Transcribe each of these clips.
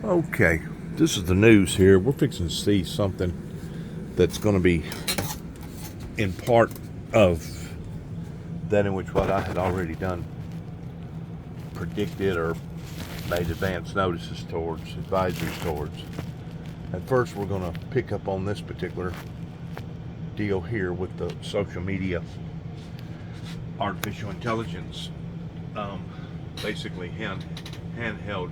Okay, this is the news here. We're fixing to see something that's going to be in part of that in which what I had already done predicted or made advance notices towards, advisories towards. At first, we're going to pick up on this particular deal here with the social media, artificial intelligence, basically handheld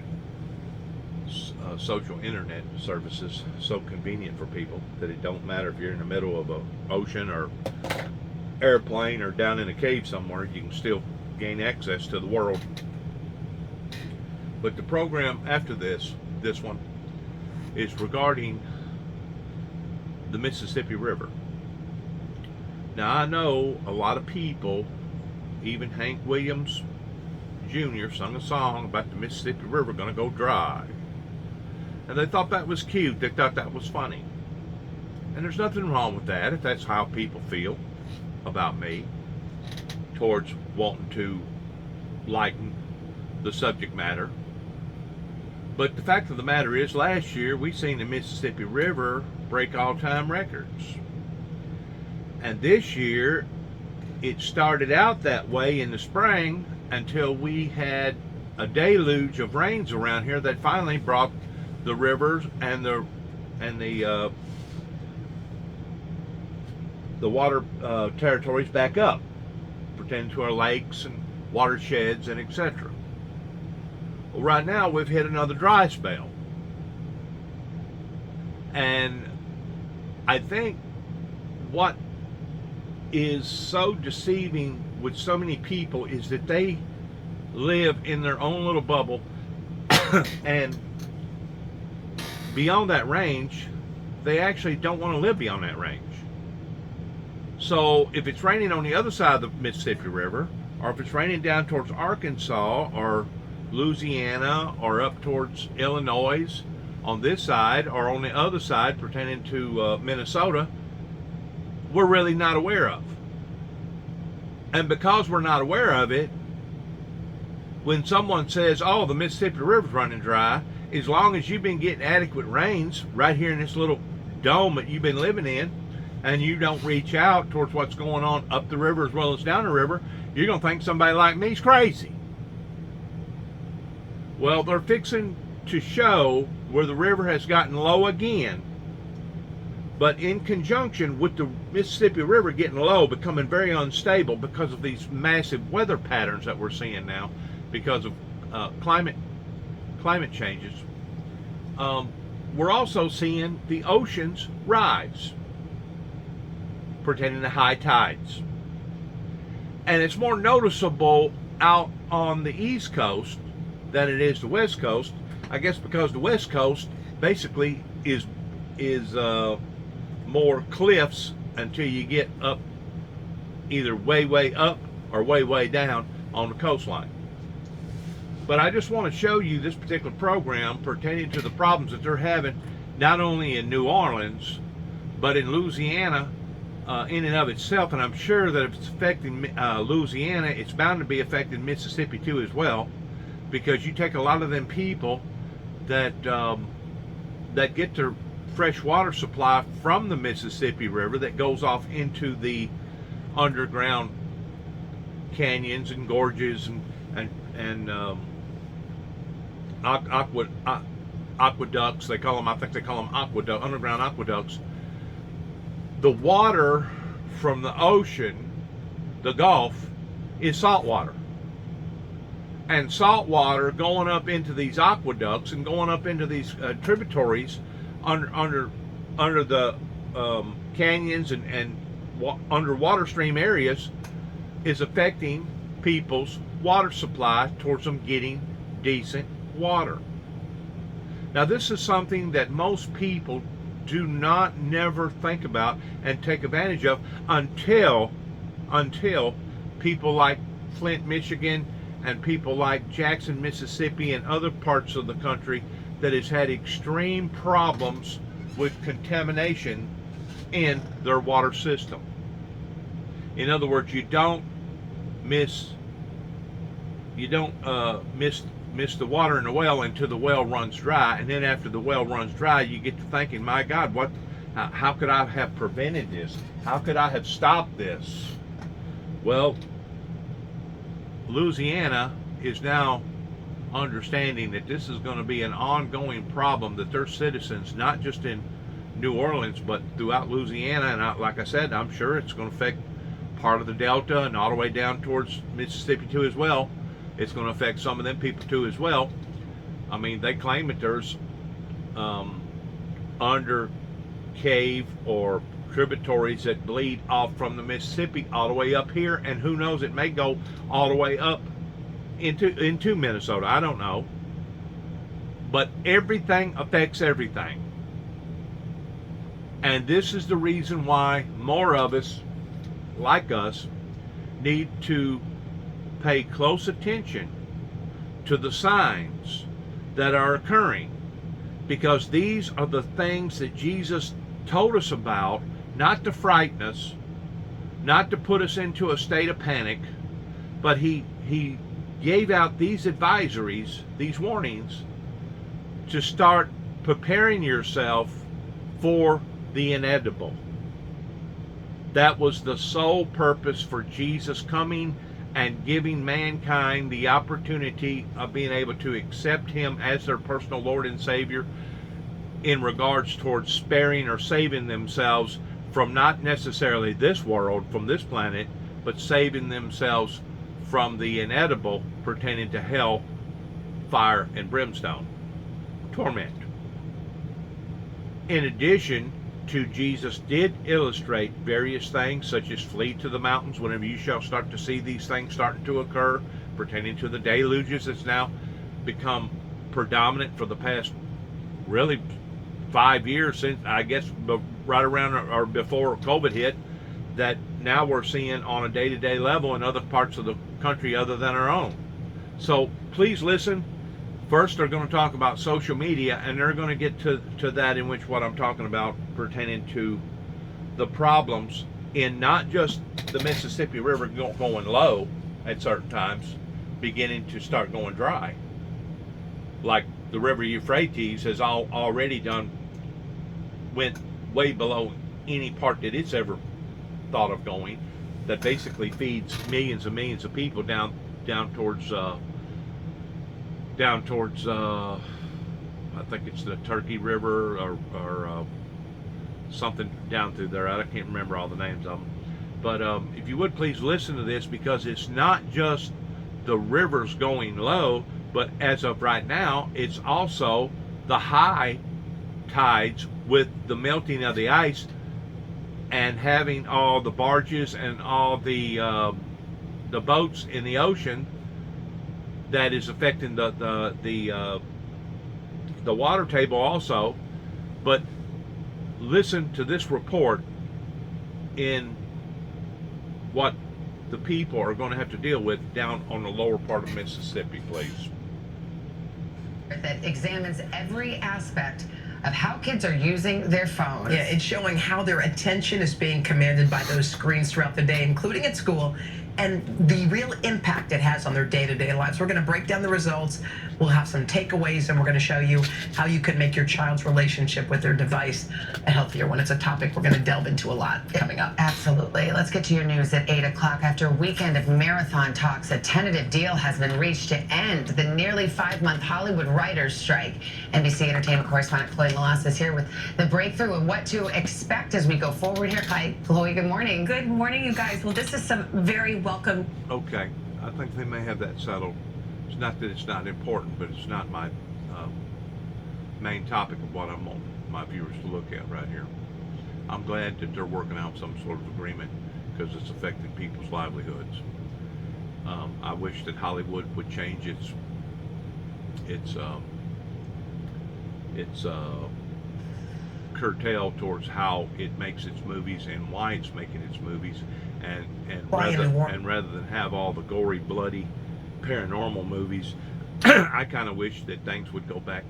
social internet services, so convenient for people that it don't matter if you're in the middle of an ocean or airplane or down in a cave somewhere, you can still gain access to the world. But the program after this one, is regarding the Mississippi River. Now, I know a lot of people, even Hank Williams Jr. sung a song about the Mississippi River going to go dry. And they thought that was cute. They thought that was funny. And there's nothing wrong with that if that's how people feel about me towards wanting to lighten the subject matter. But the fact of the matter is, last year we seen the Mississippi River break all-time records. And this year it started out that way in the spring until we had a deluge of rains around here that finally brought the rivers and the water territories back up, pertaining to our lakes and watersheds and etc. Well, right now we've hit another dry spell, and I think what is so deceiving with so many people is that they live in their own little bubble and beyond that range, they actually don't want to live beyond that range. So if it's raining on the other side of the Mississippi River, or if it's raining down towards Arkansas or Louisiana or up towards Illinois on this side, or on the other side pertaining to Minnesota, we're really not aware of. And because we're not aware of it, when someone says, oh, the Mississippi River's running dry, as long as you've been getting adequate rains right here in this little dome that you've been living in, and you don't reach out towards what's going on up the river as well as down the river, you're going to think somebody like me's crazy. Well, they're fixing to show where the river has gotten low again, but in conjunction with the Mississippi River getting low, becoming very unstable because of these massive weather patterns that we're seeing now because of climate changes. We're also seeing the oceans rise, pertaining to high tides. And it's more noticeable out on the East Coast than it is the West Coast. I guess because the West Coast basically is more cliffs until you get up, either way up or way down on the coastline. But I just want to show you this particular program pertaining to the problems that they're having, not only in New Orleans, but in Louisiana in and of itself. And I'm sure that if it's affecting Louisiana, it's bound to be affecting Mississippi too as well, because you take a lot of them people that get their fresh water supply from the Mississippi River that goes off into the underground canyons and gorges and aqueducts. They call them, I think they call them underground aqueducts. The water from the ocean, the Gulf, is salt water. And salt water going up into these aqueducts and going up into these tributaries under the canyons and underwater stream areas is affecting people's water supply towards them getting decent water. Now, this is something that most people do not never think about and take advantage of until people like Flint, Michigan, and people like Jackson, Mississippi, and other parts of the country that has had extreme problems with contamination in their water system. In other words, you don't miss miss the water in the well until the well runs dry, and then after the well runs dry, you get to thinking, my God, how could I have prevented this? How could I have stopped this? Well, Louisiana is now understanding that this is going to be an ongoing problem, that their citizens, not just in New Orleans, but throughout Louisiana, and like I said, I'm sure it's going to affect part of the Delta and all the way down towards Mississippi too as well. It's going to affect some of them people too as well. I mean, they claim that there's under cave or tributaries that bleed off from the Mississippi all the way up here, and who knows, it may go all the way up into Minnesota. I don't know. But everything affects everything. And this is the reason why more of us, like us, need to pay close attention to the signs that are occurring, because these are the things that Jesus told us about, not to frighten us, not to put us into a state of panic, but he gave out these advisories, these warnings, to start preparing yourself for the inedible. That was the sole purpose for Jesus coming and giving mankind the opportunity of being able to accept him as their personal Lord and Savior, in regards towards sparing or saving themselves from not necessarily this world, from this planet, but saving themselves from the inedible pertaining to hell, fire, and brimstone torment. In addition to, Jesus did illustrate various things, such as flee to the mountains whenever you shall start to see these things starting to occur, pertaining to the deluges that's now become predominant for the past really 5 years, since I guess right around or before COVID hit, that now we're seeing on a day-to-day level in other parts of the country other than our own. So please listen. First, they're going to talk about social media, and they're going to get to that, in which what I'm talking about pertaining to the problems in not just the Mississippi River going low at certain times, beginning to start going dry, like the River Euphrates has already went way below any part that it's ever thought of going, that basically feeds millions and millions of people down towards I think it's the Turkey River or something down through there. I can't remember all the names of them. But if you would please listen to this, because it's not just the rivers going low, but as of right now, it's also the high tides with the melting of the ice and having all the barges and all the boats in the ocean, that is affecting the water table also. But listen to this report in what the people are going to have to deal with down on the lower part of Mississippi, please. That examines every aspect of how kids are using their phones. Yeah, it's showing how their attention is being commanded by those screens throughout the day, including at school, and the real impact it has on their day-to-day lives. We're going to break down the results. We'll have some takeaways, and we're going to show you how you can make your child's relationship with their device a healthier one. It's a topic we're going to delve into a lot coming up. Absolutely. Let's get to your news at 8 o'clock. After a weekend of marathon talks, a tentative deal has been reached to end the nearly 5-month Hollywood writers' strike. NBC Entertainment correspondent Chloe Molas is here with the breakthrough and what to expect as we go forward here. Hi, Chloe. Good morning. Good morning, you guys. Well, this is some very welcome. Okay, I think they may have that settled. It's not that it's not important, but it's not my main topic of what I want my viewers to look at right here. I'm glad that they're working out some sort of agreement, because it's affecting people's livelihoods. I wish that Hollywood would change its curtail towards how it makes its movies and why it's making its movies, and rather than have all the gory, bloody, paranormal movies, I kind of wish that things would go back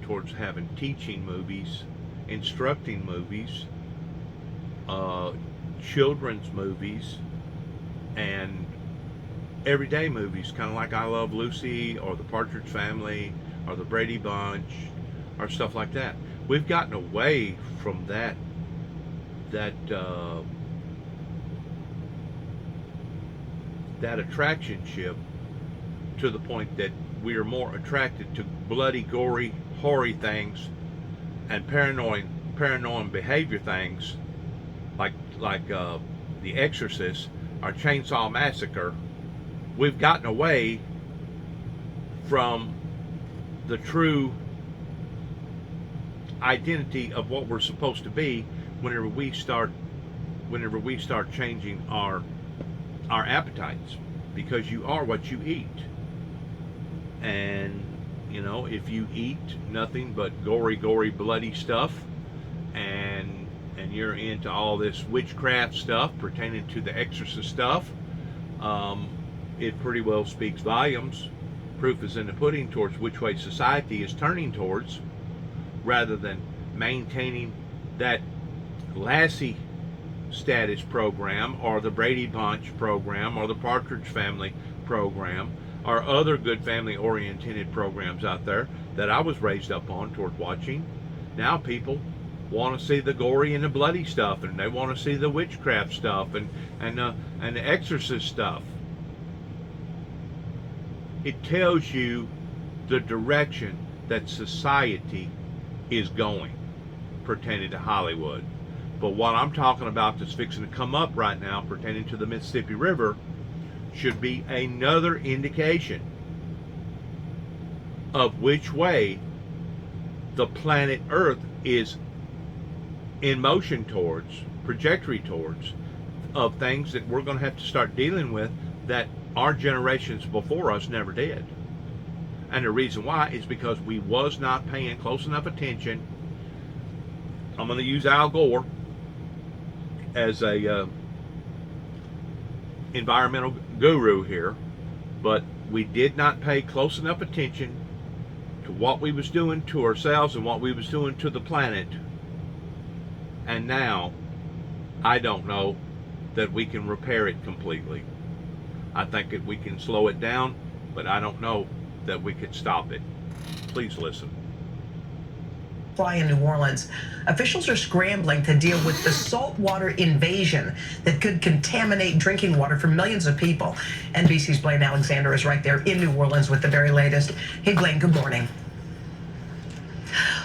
towards having teaching movies, instructing movies, children's movies, and everyday movies, kind of like I Love Lucy or The Partridge Family or The Brady Bunch or stuff like that. We've gotten away from that attraction ship to the point that we are more attracted to bloody, gory, hoary things and paranoid behavior things like The Exorcist or Chainsaw Massacre. We've gotten away from the true identity of what we're supposed to be whenever we start changing our appetites, because you are what you eat. And if you eat nothing but gory, bloody stuff, and you're into all this witchcraft stuff pertaining to the Exorcist stuff, it pretty well speaks volumes. Proof is in the pudding towards which way society is turning towards, rather than maintaining that Lassie status program or the Brady Bunch program or the Partridge Family program or other good family oriented programs out there that I was raised up on toward watching. Now people want to see the gory and the bloody stuff, and they want to see the witchcraft stuff and the Exorcist stuff. It tells you the direction that society is going pertaining to Hollywood. But what I'm talking about that's fixing to come up right now pertaining to the Mississippi River should be another indication of which way the planet Earth is in motion towards, trajectory towards, of things that we're going to have to start dealing with that our generations before us never did. And the reason why is because we was not paying close enough attention. I'm going to use Al Gore as a environmental guru here, but we did not pay close enough attention to what we was doing to ourselves and what we was doing to the planet. And now I don't know that we can repair it completely. I think that we can slow it down, but I don't know that we could stop it. Please listen. Fly in New Orleans. Officials are scrambling to deal with the saltwater invasion that could contaminate drinking water for millions of people. NBC's Blaine Alexander is right there in New Orleans with the very latest. Hey, Blaine, good morning.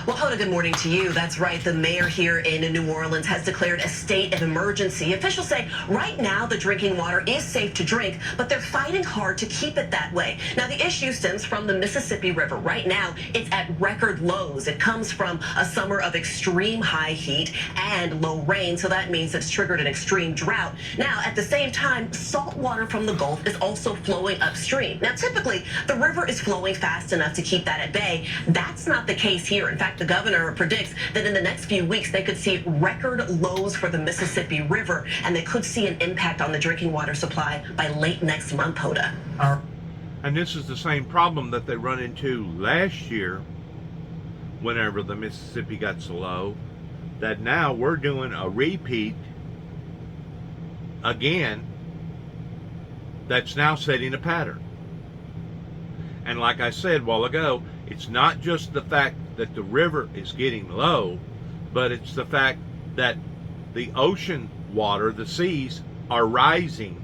Well, Hoda, good morning to you. That's right. The mayor here in New Orleans has declared a state of emergency. Officials say right now the drinking water is safe to drink, but they're fighting hard to keep it that way. Now, the issue stems from the Mississippi River. Right now, it's at record lows. It comes from a summer of extreme high heat and low rain, so that means it's triggered an extreme drought. Now, at the same time, salt water from the Gulf is also flowing upstream. Now, typically, the river is flowing fast enough to keep that at bay. That's not the case here. In fact, the governor predicts that in the next few weeks, they could see record lows for the Mississippi River, and they could see an impact on the drinking water supply by late next month, Hoda. And this is the same problem that they run into last year whenever the Mississippi got so low, that now we're doing a repeat again that's now setting a pattern. And like I said a while ago, it's not just the fact that the river is getting low, but it's the fact that the ocean water, the seas, are rising.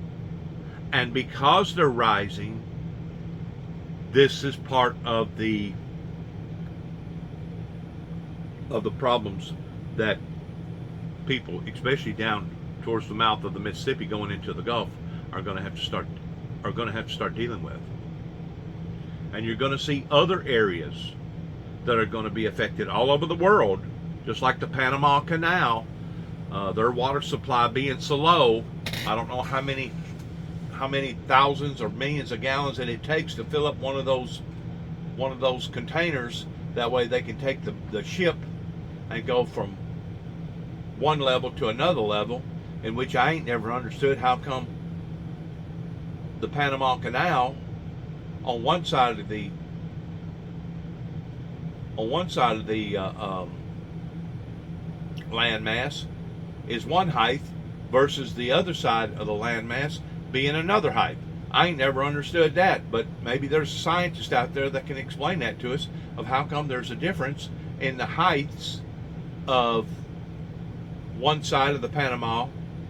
And because they're rising, this is part of the problems that people, especially down towards the mouth of the Mississippi going into the Gulf, are going to have to start dealing with. And you're going to see other areas that are going to be affected all over the world, just like the Panama Canal. Their water supply being so low, I don't know how many thousands or millions of gallons that it takes to fill up one of those containers. That way they can take the ship and go from one level to another level, in which I ain't never understood how come the Panama Canal on one side of the landmass is one height versus the other side of the landmass being another height. I ain't never understood that, but maybe there's a scientist out there that can explain that to us, of how come there's a difference in the heights of one side of the Panama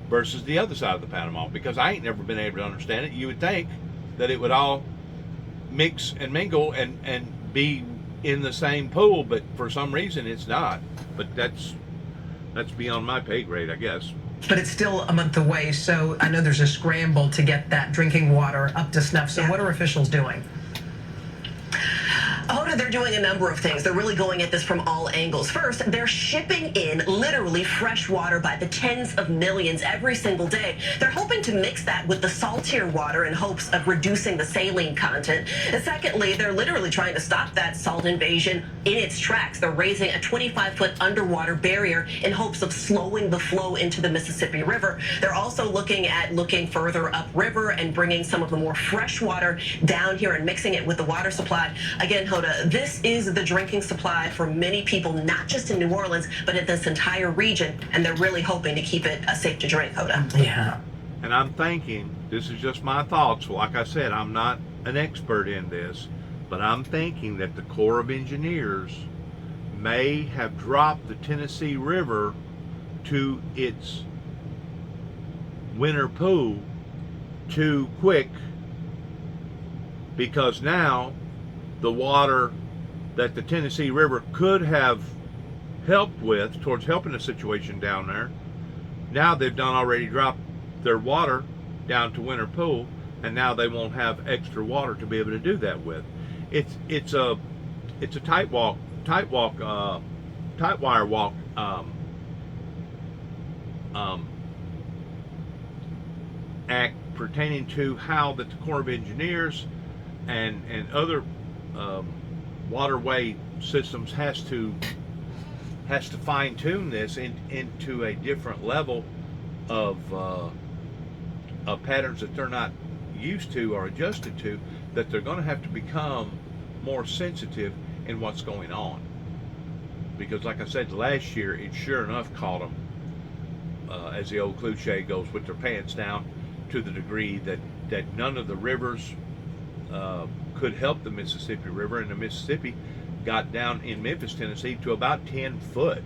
versus the other side of the Panama, because I ain't never been able to understand it. You would think that it would all mix and mingle and be in the same pool, but for some reason it's not. But that's beyond my pay grade, I guess. But it's still a month away, so I know there's a scramble to get that drinking water up to snuff. So what are officials doing? Hoda, they're doing a number of things. They're really going at this from all angles. First, they're shipping in literally fresh water by the tens of millions every single day. They're hoping to mix that with the saltier water in hopes of reducing the saline content. And secondly, they're literally trying to stop that salt invasion in its tracks. They're raising a 25-foot underwater barrier in hopes of slowing the flow into the Mississippi River. They're also looking further upriver and bringing some of the more fresh water down here and mixing it with the water supply. Again, Hoda, this is the drinking supply for many people, not just in New Orleans, but in this entire region, and they're really hoping to keep it safe to drink, Hoda. Yeah. And I'm thinking, this is just my thoughts. Like I said, I'm not an expert in this, but I'm thinking that the Corps of Engineers may have dropped the Tennessee River to its winter pool too quick, because now the water that the Tennessee River could have helped with towards helping the situation down there, now they've already dropped their water down to winter pool, and now they won't have extra water to be able to do that with. It's a tight wire walk act pertaining to how that the Corps of Engineers and other waterway systems has to fine tune this into a different level of patterns that they're not used to or adjusted to, that they're going to have to become more sensitive in what's going on. Because like I said, last year it sure enough caught them, as the old cliche goes, with their pants down, to the degree that none of the rivers could help the Mississippi River, and the Mississippi got down in Memphis, Tennessee to about 10 foot.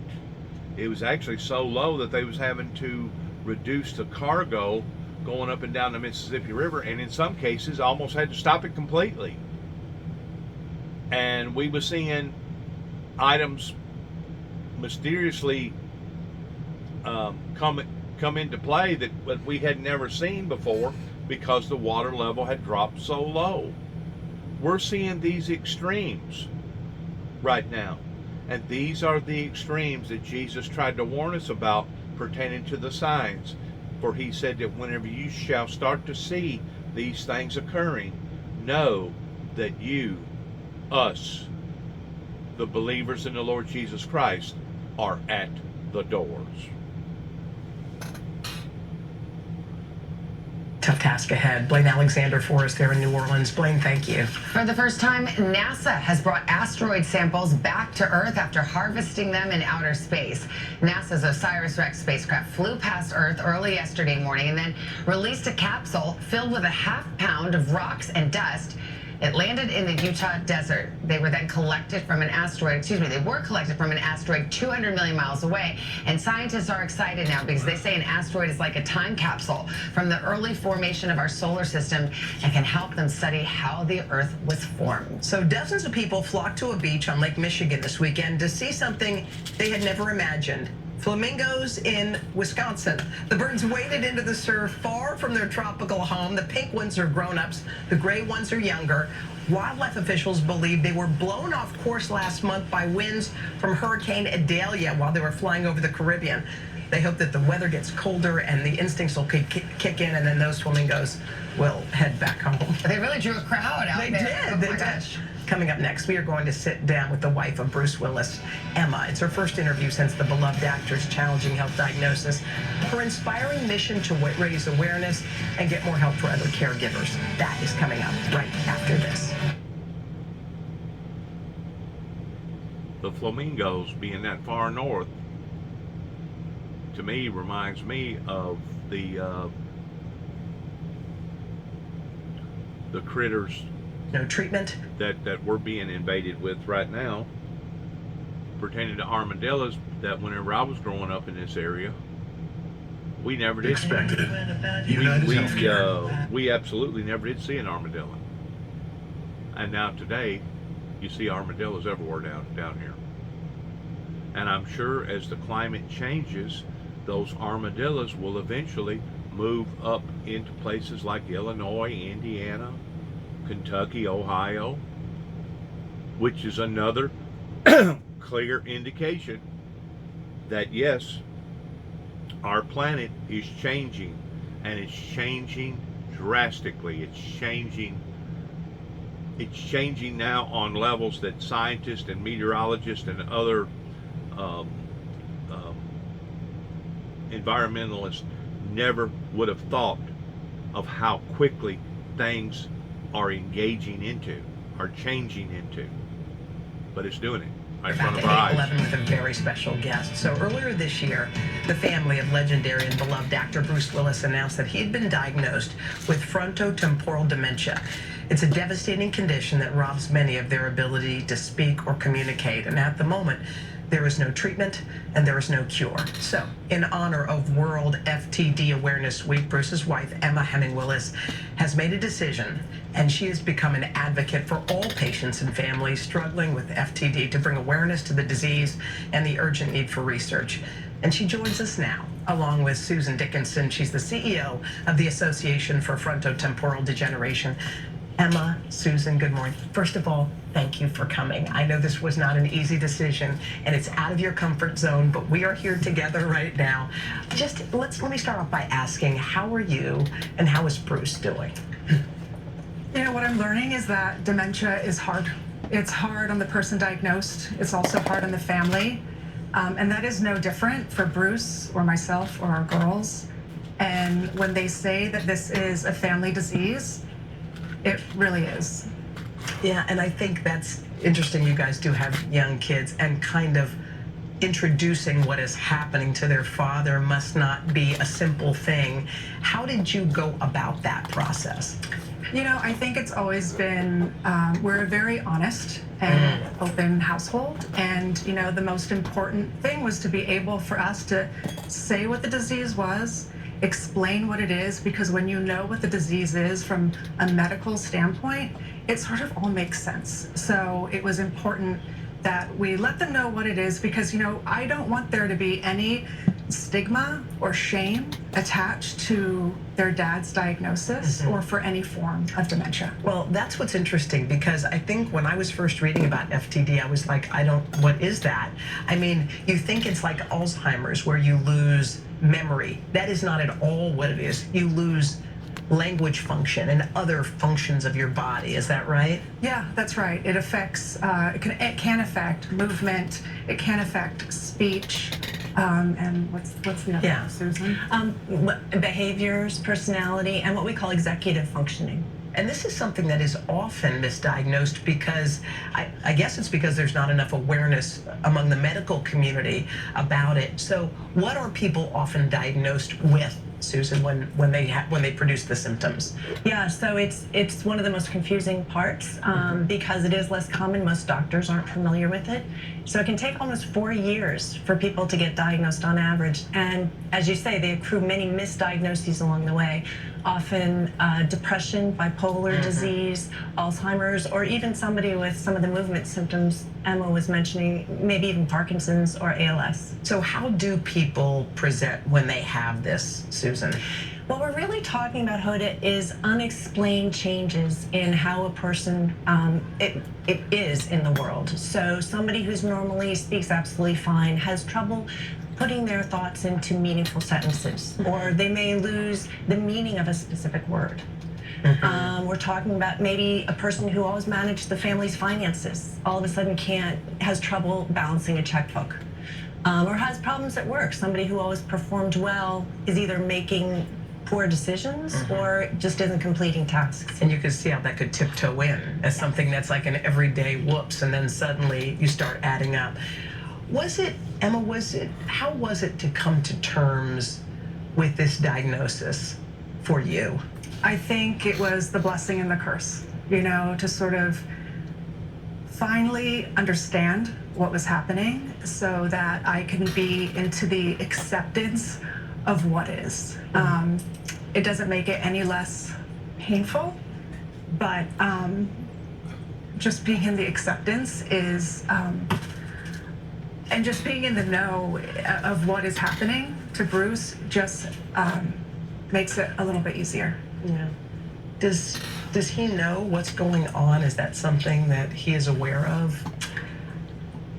It was actually so low that they was having to reduce the cargo going up and down the Mississippi River, and in some cases almost had to stop it completely. And we were seeing items mysteriously come into play that we had never seen before, because the water level had dropped so low. We're seeing these extremes right now, and these are the extremes that Jesus tried to warn us about pertaining to the signs. For he said that whenever you shall start to see these things occurring, know that us, the believers in the Lord Jesus Christ, are at the doors. Tough task ahead. Blaine Alexander for us there in New Orleans. Blaine, thank you. For the first time, NASA has brought asteroid samples back to Earth after harvesting them in outer space. NASA's OSIRIS-REx spacecraft flew past Earth early yesterday morning and then released a capsule filled with a half-pound of rocks and dust. It landed in the Utah desert. They were then collected from an asteroid, 200 million miles away. And scientists are excited now because they say an asteroid is like a time capsule from the early formation of our solar system and can help them study how the Earth was formed. So dozens of people flocked to a beach on Lake Michigan this weekend to see something they had never imagined. Flamingos in Wisconsin. The birds waded into the surf far from their tropical home. The pink ones are grown-ups. The gray ones are younger. Wildlife officials believe they were blown off course last month by winds from Hurricane Idalia while they were flying over the Caribbean. They hope that the weather gets colder and the instincts will kick in, and then those flamingos will head back home. They really drew a crowd out there. They did. Oh my gosh. Coming up next, we are going to sit down with the wife of Bruce Willis, Emma. It's her first interview since the beloved actor's challenging health diagnosis. Her inspiring mission to raise awareness and get more help for other caregivers. That is coming up right after this. The flamingos being that far north, to me, reminds me of the the critters No treatment. that we're being invaded with right now pertaining to armadillos, that whenever I was growing up in this area, we never did. Expected. United Healthcare. We absolutely never did see an armadillo. And now today, you see armadillos everywhere down here. And I'm sure as the climate changes, those armadillos will eventually move up into places like Illinois, Indiana, Kentucky, Ohio, which is another clear indication that yes, our planet is changing, and it's changing drastically. It's changing now on levels that scientists and meteorologists and other environmentalists never would have thought of how quickly things are changing into. But it's doing it right in front of our eyes. 11 with a very special guest. So earlier this year, the family of legendary and beloved actor Bruce Willis announced that he had been diagnosed with frontotemporal dementia. It's a devastating condition that robs many of their ability to speak or communicate. And at the moment, there is no treatment and there is no cure. So, in honor of World FTD Awareness Week, Bruce's wife, Emma Hemming Willis, has made a decision, and she has become an advocate for all patients and families struggling with FTD to bring awareness to the disease and the urgent need for research. And she joins us now, along with Susan Dickinson. She's the CEO of the Association for Frontotemporal Degeneration. Emma, Susan, good morning. First of all, thank you for coming. I know this was not an easy decision, and it's out of your comfort zone, but we are here together right now. Just let me start off by asking, how are you and how is Bruce doing? You know, what I'm learning is that dementia is hard. It's hard on the person diagnosed. It's also hard on the family. And that is no different for Bruce or myself or our girls. And when they say that this is a family disease, it really is. Yeah, and I think that's interesting. You guys do have young kids, and kind of introducing what is happening to their father must not be a simple thing. How did you go about that process? You know, I think it's always been, we're a very honest and open household. And, you know, the most important thing was to be able for us to say what the disease was, explain what it is, because when you know what the disease is from a medical standpoint, it sort of all makes sense. So it was important that we let them know what it is, because, you know, I don't want there to be any stigma or shame attached to their dad's diagnosis or for any form of dementia. Well, that's what's interesting, because I think when I was first reading about FTD, I was like, what is that? I mean, you think it's like Alzheimer's, where you lose memory. That is not at all what it is. You lose language function and other functions of your body. Is that right? Yeah, that's right. It affects, it can affect movement, it can affect speech, and what's the other one, Susan? Behaviors, personality, and what we call executive functioning. And this is something that is often misdiagnosed because I guess it's because there's not enough awareness among the medical community about it. So what are people often diagnosed with, Susan, when they produce the symptoms? Yeah, so it's one of the most confusing parts because it is less common. Most doctors aren't familiar with it. So it can take almost 4 years for people to get diagnosed on average. And as you say, they accrue many misdiagnoses along the way. Often depression, bipolar disease, Alzheimer's, or even somebody with some of the movement symptoms Emma was mentioning, maybe even Parkinson's or ALS. So how do people present when they have this, Susan? What we're really talking about, Hoda, is unexplained changes in how a person it is in the world. So somebody who's normally speaks absolutely fine has trouble putting their thoughts into meaningful sentences, or they may lose the meaning of a specific word. We're talking about maybe a person who always managed the family's finances, all of a sudden has trouble balancing a checkbook, or has problems at work. Somebody who always performed well is either making poor decisions or just isn't completing tasks. And you can see how that could tiptoe in as something that's like an everyday whoops, and then suddenly you start adding up. Emma, how was it to come to terms with this diagnosis for you? I think it was the blessing and the curse, you know, to sort of finally understand what was happening so that I can be into the acceptance of what is. It doesn't make it any less painful, but just being in the acceptance is, and just being in the know of what is happening to Bruce just makes it a little bit easier. Yeah. Does he know what's going on? Is that something that he is aware of?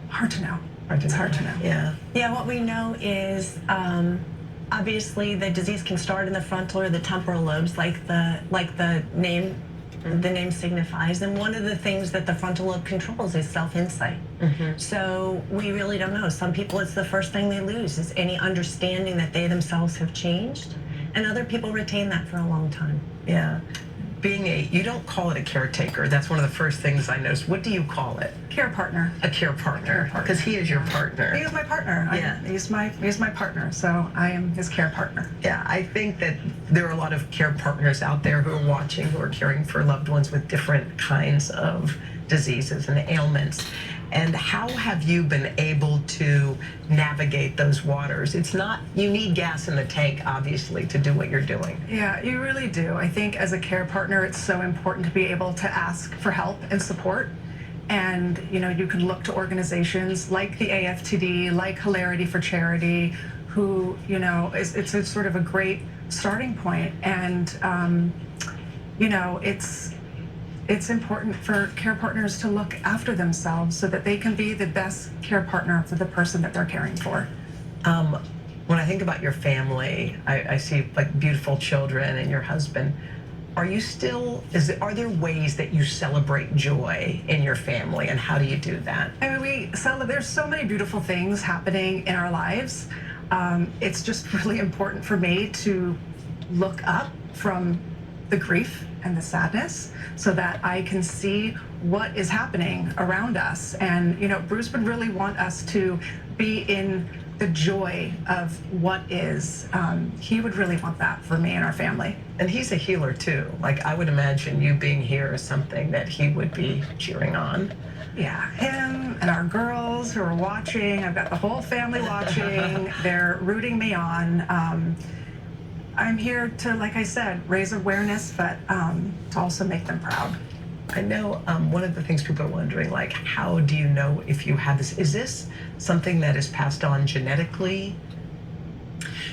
Hard to know. It's hard to know. Yeah. Yeah, what we know is obviously the disease can start in the frontal or the temporal lobes, like the name signifies. And one of the things that the frontal lobe controls is self-insight. So we really don't know. Some people, it's the first thing they lose is any understanding that they themselves have changed, and other people retain that for a long time. Yeah. You don't call it a caretaker. That's one of the first things I noticed. What do you call it? Care partner. A care partner. Because he is your partner. He is my partner. Yeah. He's my partner, so I am his care partner. Yeah, I think that there are a lot of care partners out there who are watching, who are caring for loved ones with different kinds of diseases and ailments. And how have you been able to navigate those waters? It's not, you need gas in the tank, obviously, to do what you're doing. Yeah, you really do. I think as a care partner, it's so important to be able to ask for help and support. And, you know, you can look to organizations like the AFTD, like Hilarity for Charity, who, you know, it's a sort of a great starting point. And, you know, it's important for care partners to look after themselves so that they can be the best care partner for the person that they're caring for. When I think about your family, I see like beautiful children and your husband. Are there ways that you celebrate joy in your family, and how do you do that? I mean, there's so many beautiful things happening in our lives. It's just really important for me to look up from the grief and the sadness so that I can see what is happening around us. And, you know, Bruce would really want us to be in the joy of what is. He would really want that for me and our family. And he's a healer too. Like, I would imagine you being here is something that he would be cheering on. Yeah, him and our girls who are watching. I've got the whole family watching. They're rooting me on. I'm here to, like I said, raise awareness, but to also make them proud. I know one of the things people are wondering, like, how do you know if you have this? Is this something that is passed on genetically?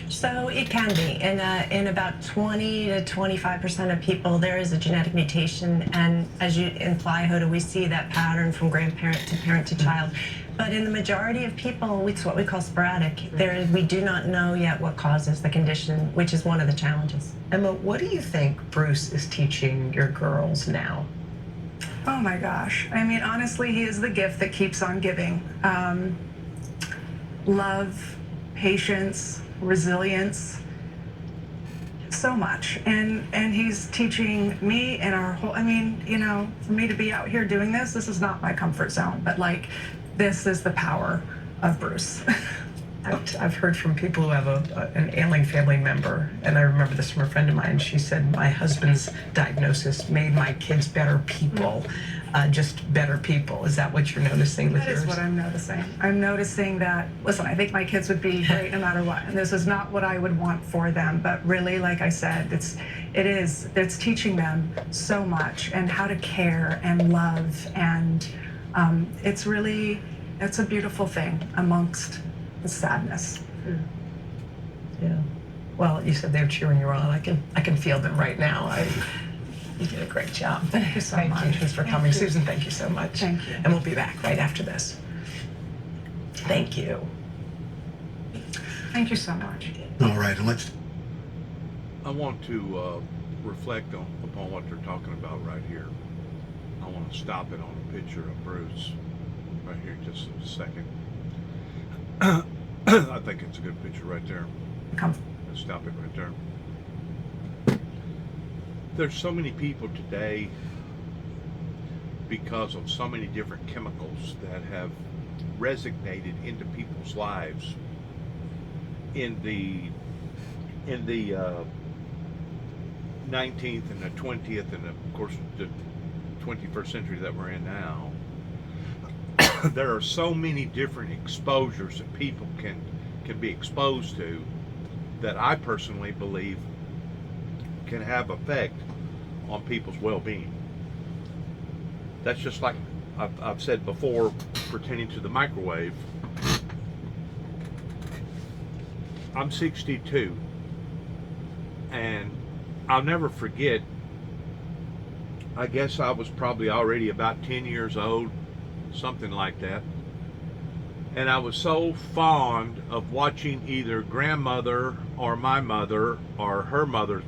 So it can be. In about 20 to 25% of people, there is a genetic mutation. And as you imply, Hoda, we see that pattern from grandparent to parent to child. But in the majority of people, it's what we call sporadic. We do not know yet what causes the condition, which is one of the challenges. Emma, what do you think Bruce is teaching your girls now? Oh my gosh. I mean, honestly, he is the gift that keeps on giving. Love, patience, resilience, so much. And he's teaching me and our whole, I mean, you know, for me to be out here doing this is not my comfort zone, but like, this is the power of Bruce. I've heard from people who have an ailing family member, and I remember this from a friend of mine. She said, my husband's diagnosis made my kids better people, just better people. Is that what you're noticing with yours? That is what I'm noticing. I'm noticing that, listen, I think my kids would be great no matter what, and this is not what I would want for them, but really, like I said, it's teaching them so much, and how to care and love, and it's a beautiful thing amongst the sadness. Yeah. Well, you said they're cheering you on. I can feel them right now. You did a great job. Thank you so much. Thanks for coming. Susan, thank you so much. Thank you. And we'll be back right after this. Thank you. Thank you so much. All right, and let's. I want to reflect upon what they're talking about right here. I want to stop it on a picture of Bruce right here, just a second. I think it's a good picture right there. Let's stop it right there. There's so many people today, because of so many different chemicals that have resonated into people's lives in the 19th and the 20th, and of course the 21st century that we're in now, there are so many different exposures that people can be exposed to that I personally believe can have effect on people's well-being. That's just like I've said before pertaining to the microwave. I'm 62, and I'll never forget, I guess I was probably already about 10 years old, something like that, and I was so fond of watching either grandmother or my mother or her mother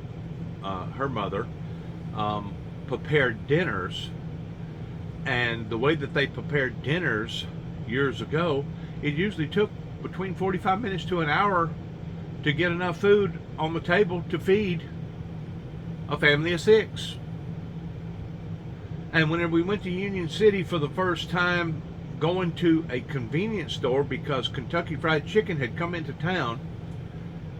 prepare dinners. And the way that they prepared dinners years ago, it usually took between 45 minutes to an hour to get enough food on the table to feed a family of 6. And whenever we went to Union City for the first time, going to a convenience store because Kentucky Fried Chicken had come into town,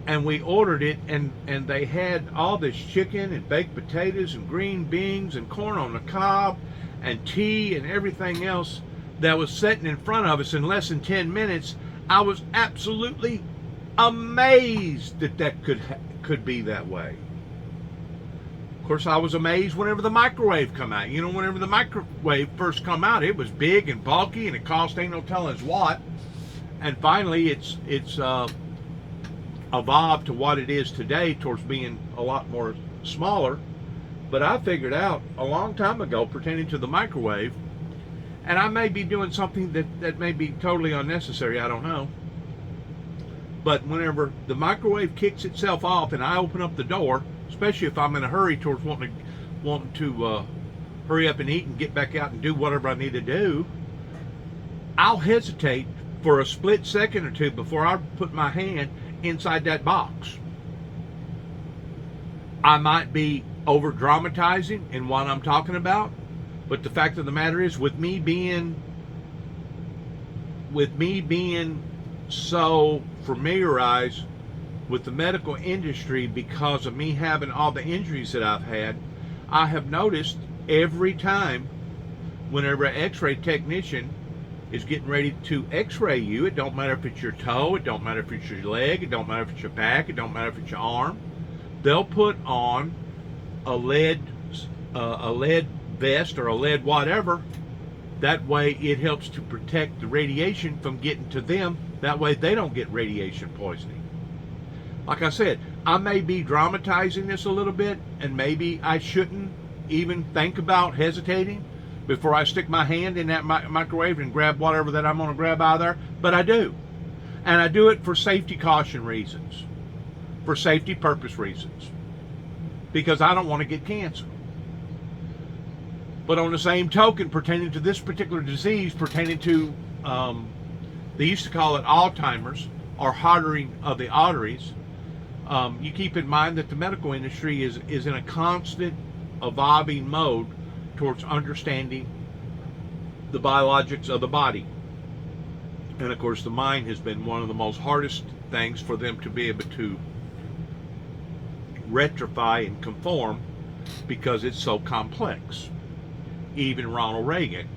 and we ordered it, and they had all this chicken and baked potatoes and green beans and corn on the cob and tea and everything else that was sitting in front of us in less than 10 minutes. I was absolutely amazed that could be that way. Of course, I was amazed whenever the microwave come out. You know, whenever the microwave first come out, it was big and bulky, and it cost ain't no telling us what. And finally, it's evolved to what it is today, towards being a lot more smaller. But I figured out a long time ago pertaining to the microwave, and I may be doing something that may be totally unnecessary, I don't know. But whenever the microwave kicks itself off and I open up the door, especially if I'm in a hurry towards wanting to hurry up and eat and get back out and do whatever I need to do, I'll hesitate for a split second or two before I put my hand inside that box. I might be over dramatizing in what I'm talking about, but the fact of the matter is, with me being so familiarized with the medical industry because of me having all the injuries that I've had, I have noticed every time whenever an x-ray technician is getting ready to x-ray you, it don't matter if it's your toe, it don't matter if it's your leg, it don't matter if it's your back, it don't matter if it's your arm, they'll put on a lead vest or a lead whatever. That way it helps to protect the radiation from getting to them. That way they don't get radiation poisoning. Like I said, I may be dramatizing this a little bit, and maybe I shouldn't even think about hesitating before I stick my hand in that microwave and grab whatever that I'm going to grab out of there, but I do. And I do it for safety caution reasons, for safety purpose reasons, because I don't want to get cancer. But on the same token, pertaining to this particular disease, pertaining to, they used to call it Alzheimer's, or hardening of the arteries, you keep in mind that the medical industry is in a constant evolving mode towards understanding the biologics of the body. And of course, the mind has been one of the most hardest things for them to be able to rectify and conform, because it's so complex. Even Ronald Reagan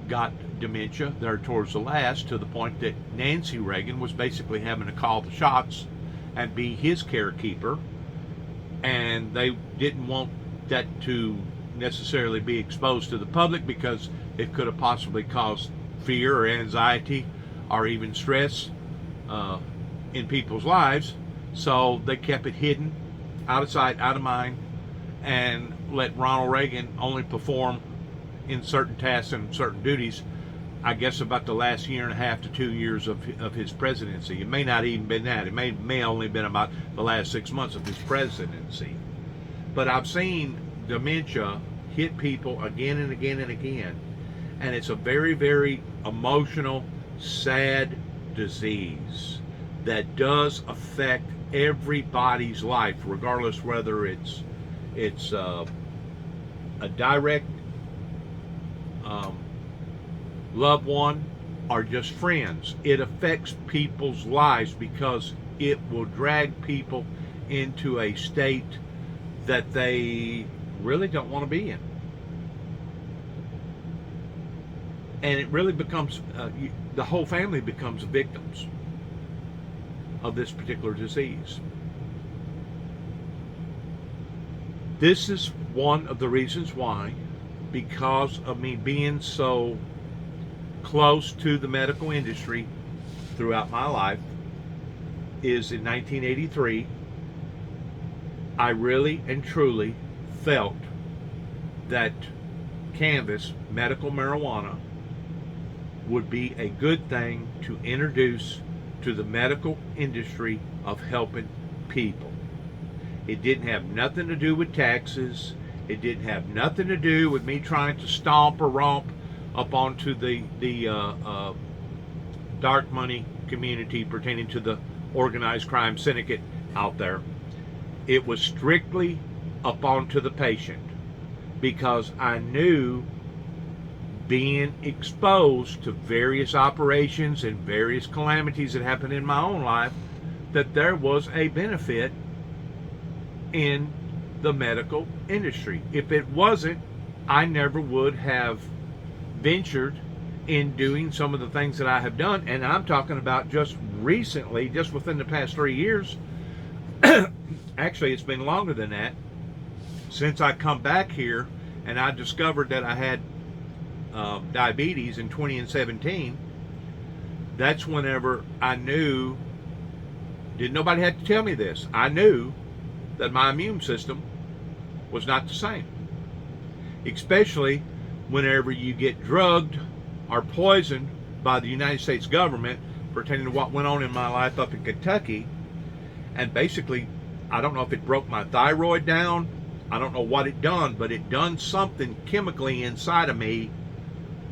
got dementia there towards the last, to the point that Nancy Reagan was basically having to call the shots and be his carekeeper, and they didn't want that to necessarily be exposed to the public because it could have possibly caused fear or anxiety or even stress in people's lives. So they kept it hidden, out of sight, out of mind, and let Ronald Reagan only perform in certain tasks and certain duties, I guess about the last year and a half to 2 years of his presidency. It may not even been that. It may only been about the last 6 months of his presidency. But I've seen dementia hit people again and again and again, and it's a very, very emotional, sad disease that does affect everybody's life, regardless whether it's a direct loved one or just friends. It affects people's lives because it will drag people into a state that they really don't want to be in. And it really becomes, the whole family becomes victims of this particular disease. This is one of the reasons why, because of me being so close to the medical industry throughout my life, is in 1983, I really and truly felt that cannabis, medical marijuana, would be a good thing to introduce to the medical industry of helping people. It didn't have nothing to do with taxes. It didn't have nothing to do with me trying to stomp or romp up onto the dark money community pertaining to the organized crime syndicate out there. It was strictly up onto the patient, because I knew, being exposed to various operations and various calamities that happened in my own life, that there was a benefit in the medical industry. If it wasn't, I never would have ventured in doing some of the things that I have done. And I'm talking about just recently, just within the past 3 years. Actually, it's been longer than that, since I come back here and I discovered that I had diabetes in 2017. That's whenever I knew, didn't nobody have to tell me this, I knew that my immune system was not the same. Especially whenever you get drugged or poisoned by the United States government pertaining to what went on in my life up in Kentucky. And basically, I don't know if it broke my thyroid down, I don't know what it done, but it done something chemically inside of me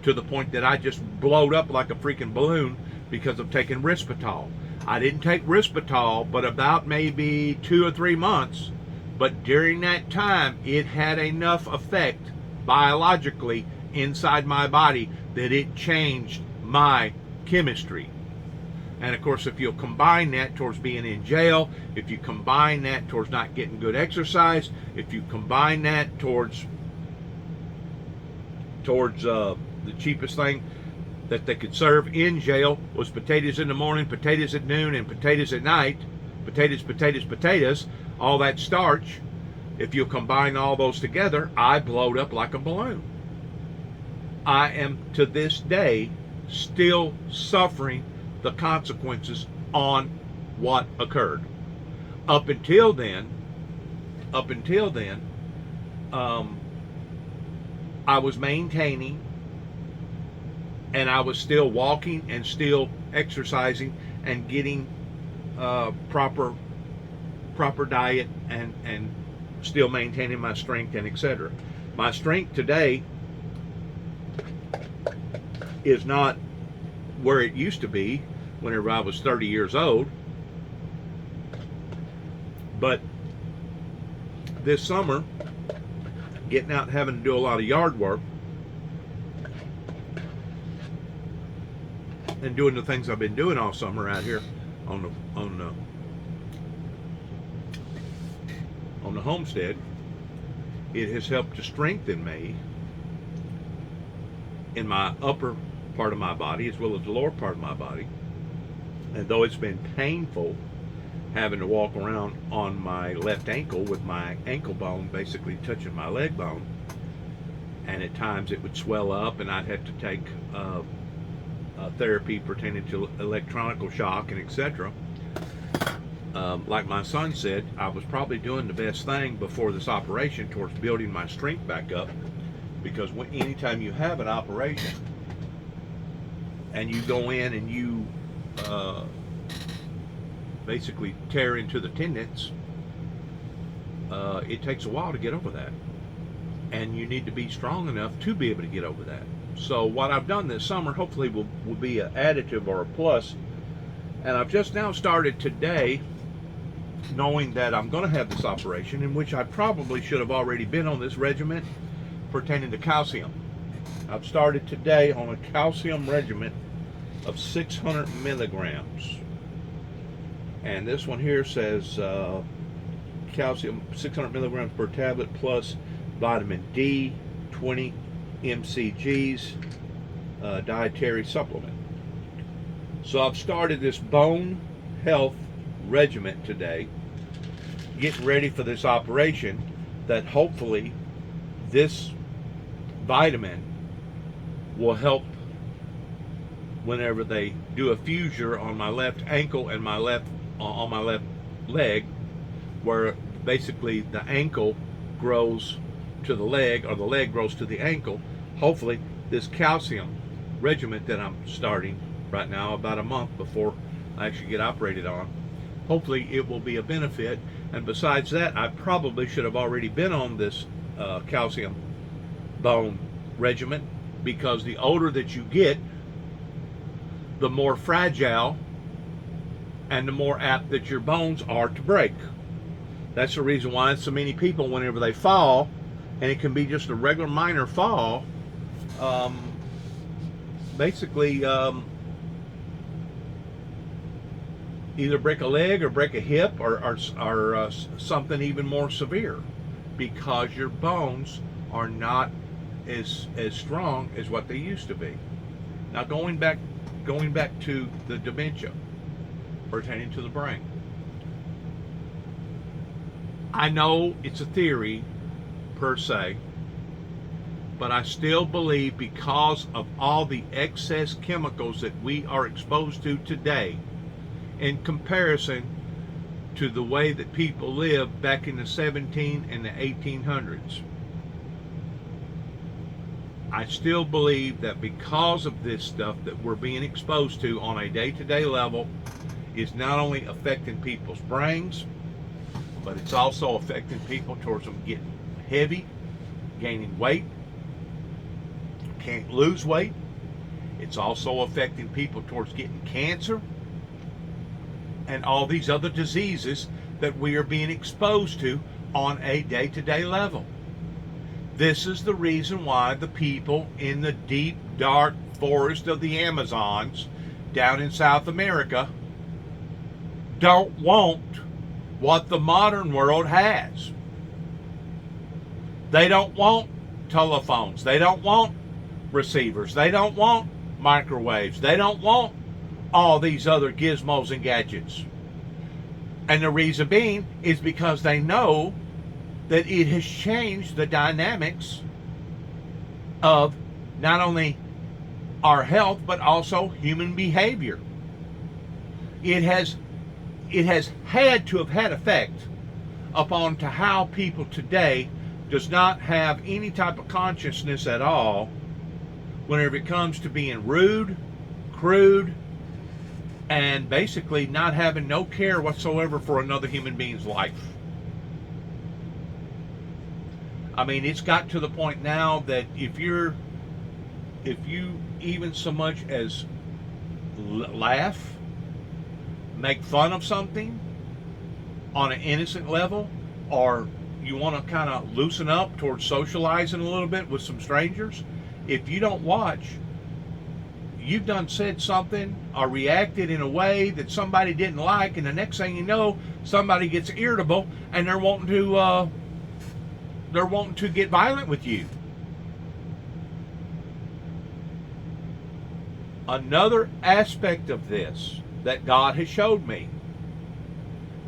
to the point that I just blowed up like a freaking balloon because of taking Risperdal. I didn't take Risperdal but about maybe 2 or 3 months, but during that time it had enough effect biologically inside my body that it changed my chemistry. And of course, if you'll combine that towards being in jail, if you combine that towards not getting good exercise, if you combine that towards the cheapest thing that they could serve in jail was potatoes in the morning, potatoes at noon, and potatoes at night. Potatoes, all that starch. If you combine all those together, I blowed up like a balloon. I am, to this day, still suffering the consequences on what occurred. Up until then, I was maintaining, and I was still walking and still exercising and getting proper diet and still maintaining my strength and etc. My strength today is not where it used to be whenever I was 30 years old, but this summer, getting out and having to do a lot of yard work and doing the things I've been doing all summer out here on the homestead, it has helped to strengthen me in my upper part of my body as well as the lower part of my body. And though it's been painful having to walk around on my left ankle with my ankle bone basically touching my leg bone, and at times it would swell up and I'd have to take therapy pertaining to electronical shock and etc. Like my son said, I was probably doing the best thing before this operation towards building my strength back up, because anytime you have an operation and you go in and you basically tear into the tendons, it takes a while to get over that, and you need to be strong enough to be able to get over that. So what I've done this summer hopefully will be an additive or a plus, and I've just now started today, knowing that I'm going to have this operation, in which I probably should have already been on this regimen pertaining to calcium. I've started today on a calcium regimen of 600 milligrams. And this one here says calcium, 600 milligrams per tablet, plus vitamin D, 20 mcgs, dietary supplement. So I've started this bone health regimen today, getting ready for this operation that hopefully this vitamin will help whenever they do a fusure on my left ankle and on my left leg, where basically the ankle grows to the leg or the leg grows to the ankle. Hopefully this calcium regimen that I'm starting right now, about a month before I actually get operated on, hopefully it will be a benefit. And besides that, I probably should have already been on this calcium bone regimen, because the older that you get, the more fragile and the more apt that your bones are to break. That's the reason why so many people, whenever they fall, and it can be just a regular minor fall, basically either break a leg or break a hip or something even more severe, because your bones are not as strong as what they used to be. Now going back to the dementia pertaining to the brain, I know it's a theory per se, but I still believe, because of all the excess chemicals that we are exposed to today in comparison to the way that people lived back in the 17 and the 1800s, I still believe that because of this stuff that we're being exposed to on a day-to-day level is not only affecting people's brains, but it's also affecting people towards them getting heavy, gaining weight, can't lose weight. It's also affecting people towards getting cancer and all these other diseases that we are being exposed to on a day-to-day level. This is the reason why the people in the deep, dark forest of the Amazons down in South America don't want what the modern world has. They don't want telephones. They don't want receivers. They don't want microwaves. They don't want all these other gizmos and gadgets. And the reason being is because they know that it has changed the dynamics of not only our health, but also human behavior. It has had to have had effect upon to how people today does not have any type of consciousness at all whenever it comes to being rude, crude, and basically not having no care whatsoever for another human being's life. I mean, it's got to the point now that if you even so much as laugh, make fun of something on an innocent level, or you want to kind of loosen up towards socializing a little bit with some strangers, if you don't watch, you've done said something or reacted in a way that somebody didn't like, and the next thing you know, somebody gets irritable and they're wanting to get violent with you. Another aspect of this that God has showed me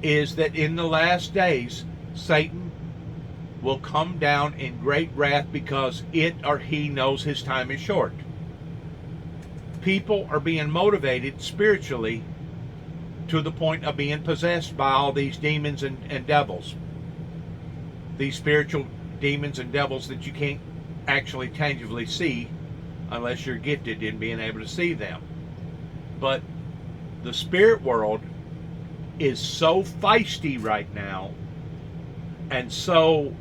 is that in the last days, Satan will come down in great wrath because it or he knows his time is short. People are being motivated spiritually to the point of being possessed by all these demons and devils. These spiritual demons and devils that you can't actually tangibly see unless you're gifted in being able to see them. But the spirit world is so feisty right now, and so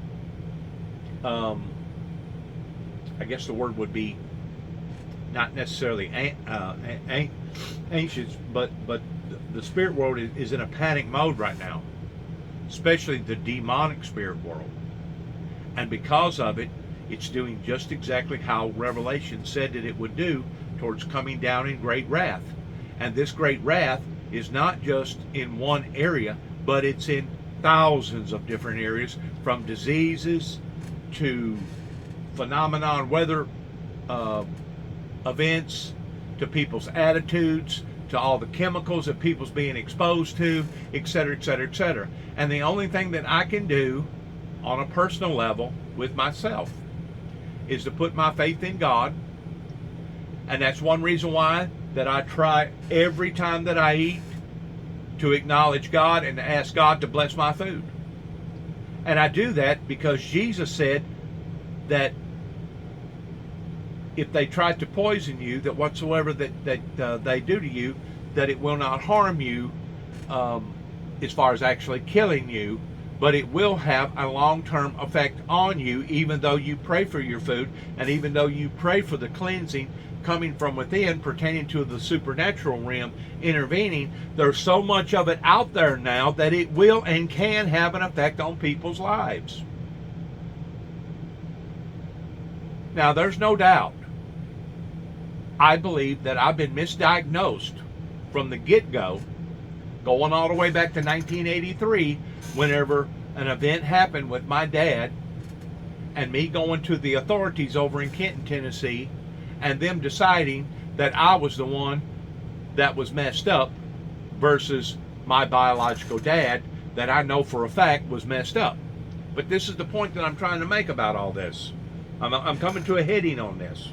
I guess the word would be not necessarily anxious, but the spirit world is in a panic mode right now, especially the demonic spirit world. And because of it, it's doing just exactly how Revelation said that it would do, towards coming down in great wrath. And this great wrath is not just in one area, but it's in thousands of different areas, from diseases to phenomenon, weather events, to people's attitudes, to all the chemicals that people's being exposed to, etc., etc., etc. And the only thing that I can do on a personal level with myself is to put my faith in God. And that's one reason why that I try every time that I eat to acknowledge God and to ask God to bless my food. And I do that because Jesus said that if they try to poison you, that whatsoever that they do to you, that it will not harm you as far as actually killing you, but it will have a long-term effect on you, even though you pray for your food, and even though you pray for the cleansing coming from within, pertaining to the supernatural realm intervening. There's so much of it out there now that it will and can have an effect on people's lives. Now, there's no doubt, I believe that I've been misdiagnosed from the get-go, going all the way back to 1983, whenever an event happened with my dad and me going to the authorities over in Kenton, Tennessee, and them deciding that I was the one that was messed up versus my biological dad that I know for a fact was messed up. But this is the point that I'm trying to make about all this. I'm coming to a heading on this.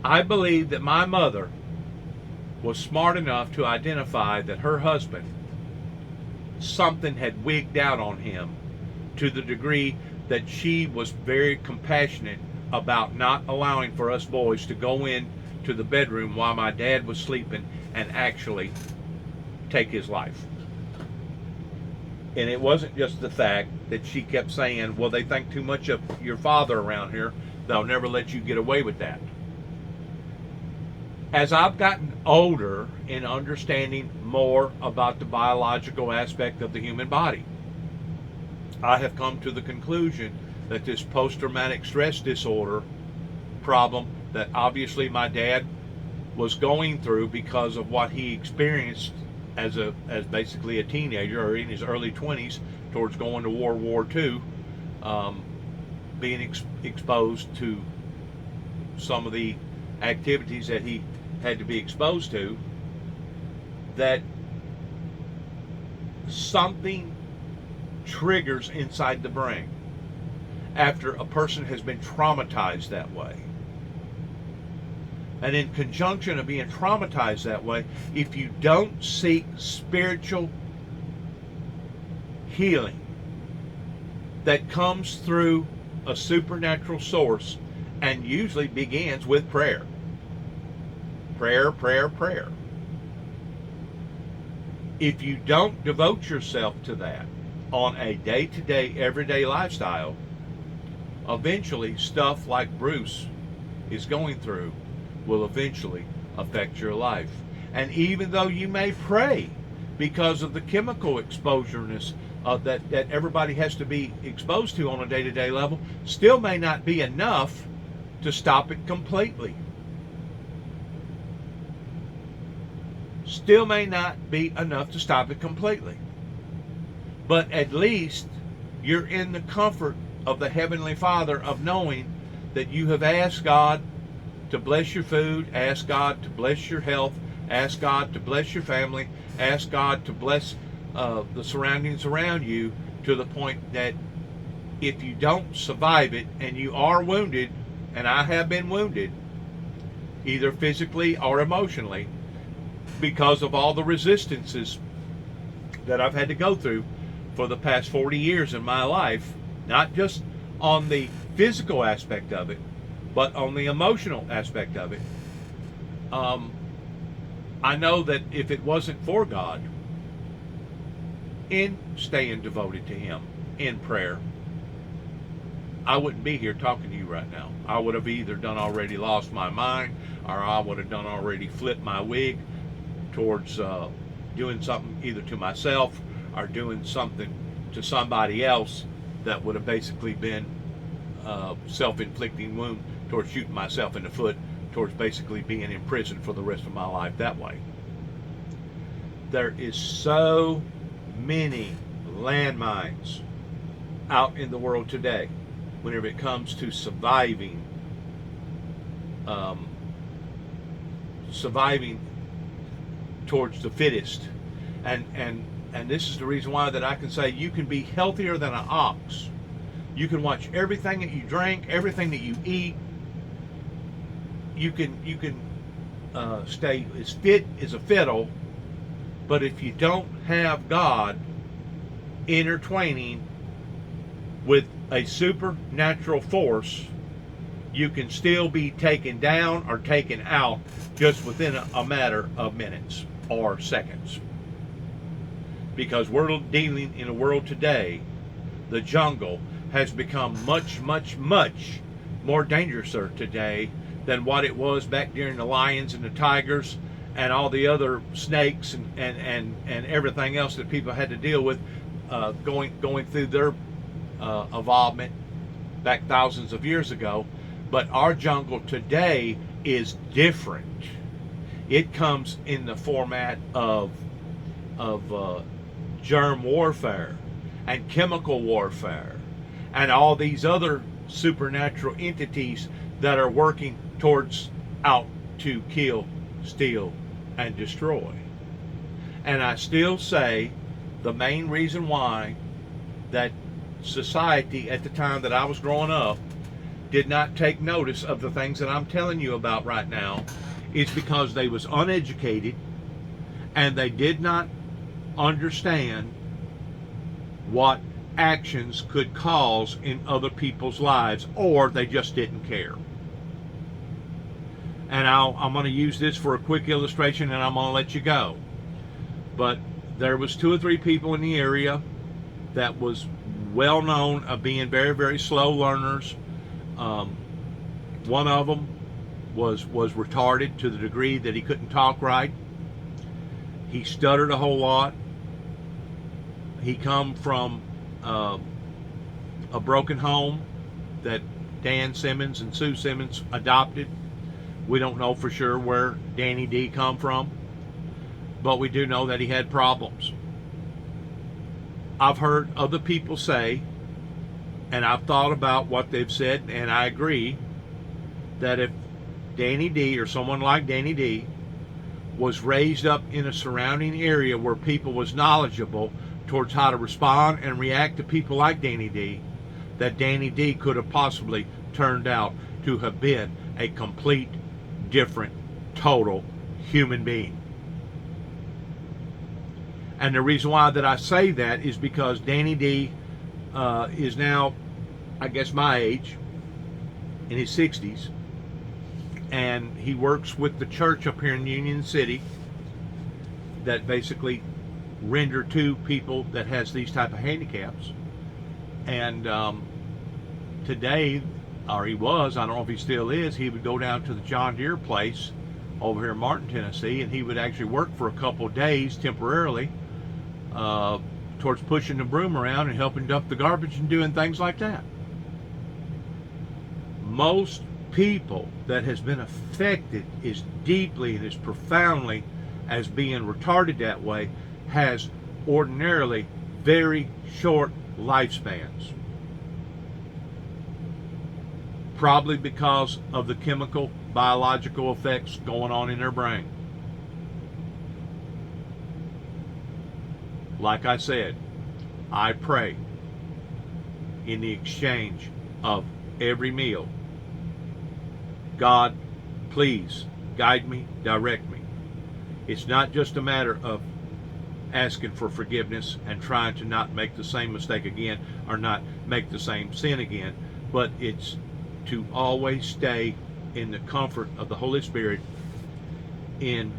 I believe that my mother was smart enough to identify that her husband, something had wigged out on him to the degree that she was very compassionate about not allowing for us boys to go in to the bedroom while my dad was sleeping and actually take his life. And it wasn't just the fact that she kept saying, well, they think too much of your father around here, they'll never let you get away with that. As I've gotten older in understanding more about the biological aspect of the human body, I have come to the conclusion that this post-traumatic stress disorder problem that obviously my dad was going through because of what he experienced as basically a teenager or in his early 20s towards going to World War II, being exposed to some of the activities that he had to be exposed to, that something triggers inside the brain after a person has been traumatized that way. And in conjunction of being traumatized that way, if you don't seek spiritual healing that comes through a supernatural source and usually begins with prayer. Prayer, prayer, prayer. If you don't devote yourself to that on a day-to-day, everyday lifestyle, eventually stuff like Bruce is going through will eventually affect your life. And even though you may pray because of the chemical exposureness that everybody has to be exposed to on a day-to-day level, still may not be enough to stop it completely. Still may not be enough to stop it completely. But at least you're in the comfort of the Heavenly Father of knowing that you have asked God to bless your food, ask God to bless your health, ask God to bless your family, ask God to bless the surroundings around you, to the point that if you don't survive it and you are wounded, and I have been wounded, either physically or emotionally, because of all the resistances that I've had to go through for the past 40 years in my life, not just on the physical aspect of it, but on the emotional aspect of it. I know that if it wasn't for God, in staying devoted to Him in prayer, I wouldn't be here talking to you right now. I would have either done already lost my mind, or I would have done already flipped my wig towards doing something either to myself or doing something to somebody else that would have basically been self-inflicting wound towards shooting myself in the foot, towards basically being in prison for the rest of my life that way. there is so many landmines out in the world today whenever it comes to surviving surviving towards the fittest. And this is the reason why that I can say you can be healthier than an ox. You can watch everything that you drink, everything that you eat. You can stay as fit as a fiddle, but if you don't have God intertwining with a supernatural force, you can still be taken down or taken out just within a matter of minutes or seconds. Because we're dealing in a world today, the jungle has become much, much, much more dangerous today than what it was back during the lions and the tigers and all the other snakes and everything else that people had to deal with going through their evolvement back thousands of years ago. But our jungle today is different. It comes in the format of germ warfare and chemical warfare and all these other supernatural entities that are working towards out to kill, steal, and destroy. And I still say the main reason why that society at the time that I was growing up did not take notice of the things that I'm telling you about right now is because they was uneducated and they did not understand what actions could cause in other people's lives, or they just didn't care. And I'm going to use this for a quick illustration and I'm going to let you go. But there was 2 or 3 people in the area that was well known of being very, very slow learners. One of them was retarded to the degree that he couldn't talk right. He stuttered a whole lot. He come from a broken home that Dan Simmons and Sue Simmons adopted. We don't know for sure where Danny D come from, but we do know that he had problems. I've heard other people say, and I've thought about what they've said, and I agree, that if Danny D or someone like Danny D was raised up in a surrounding area where people was knowledgeable towards how to respond and react to people like Danny D, that Danny D could have possibly turned out to have been a complete, different, total human being. And the reason why that I say that is because Danny D is now, I guess, my age, in his 60s, and he works with the church up here in Union City that basically render to people that has these type of handicaps. And today, or he was, I don't know if he still is, he would go down to the John Deere place over here in Martin, Tennessee, and he would actually work for a couple of days temporarily towards pushing the broom around and helping dump the garbage and doing things like that. Most people that has been affected as deeply and as profoundly as being retarded that way has ordinarily very short lifespans. Probably because of the chemical, biological effects going on in their brain. Like I said, I pray in the exchange of every meal, God, please guide me, direct me. It's not just a matter of asking for forgiveness and trying to not make the same mistake again or not make the same sin again, but it's to always stay in the comfort of the Holy Spirit in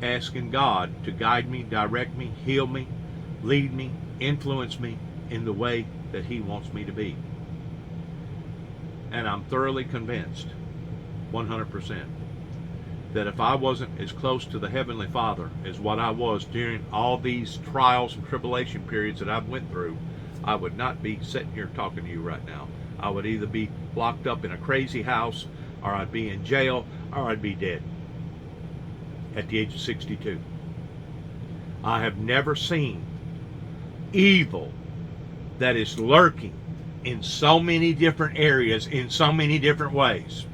asking God to guide me, direct me, heal me, lead me, influence me in the way that He wants me to be. And I'm thoroughly convinced, 100%, that if I wasn't as close to the Heavenly Father as what I was during all these trials and tribulation periods that I've went through, I would not be sitting here talking to you right now. I would either be locked up in a crazy house, or I'd be in jail, or I'd be dead at the age of 62. I have never seen evil that is lurking in so many different areas, in so many different ways,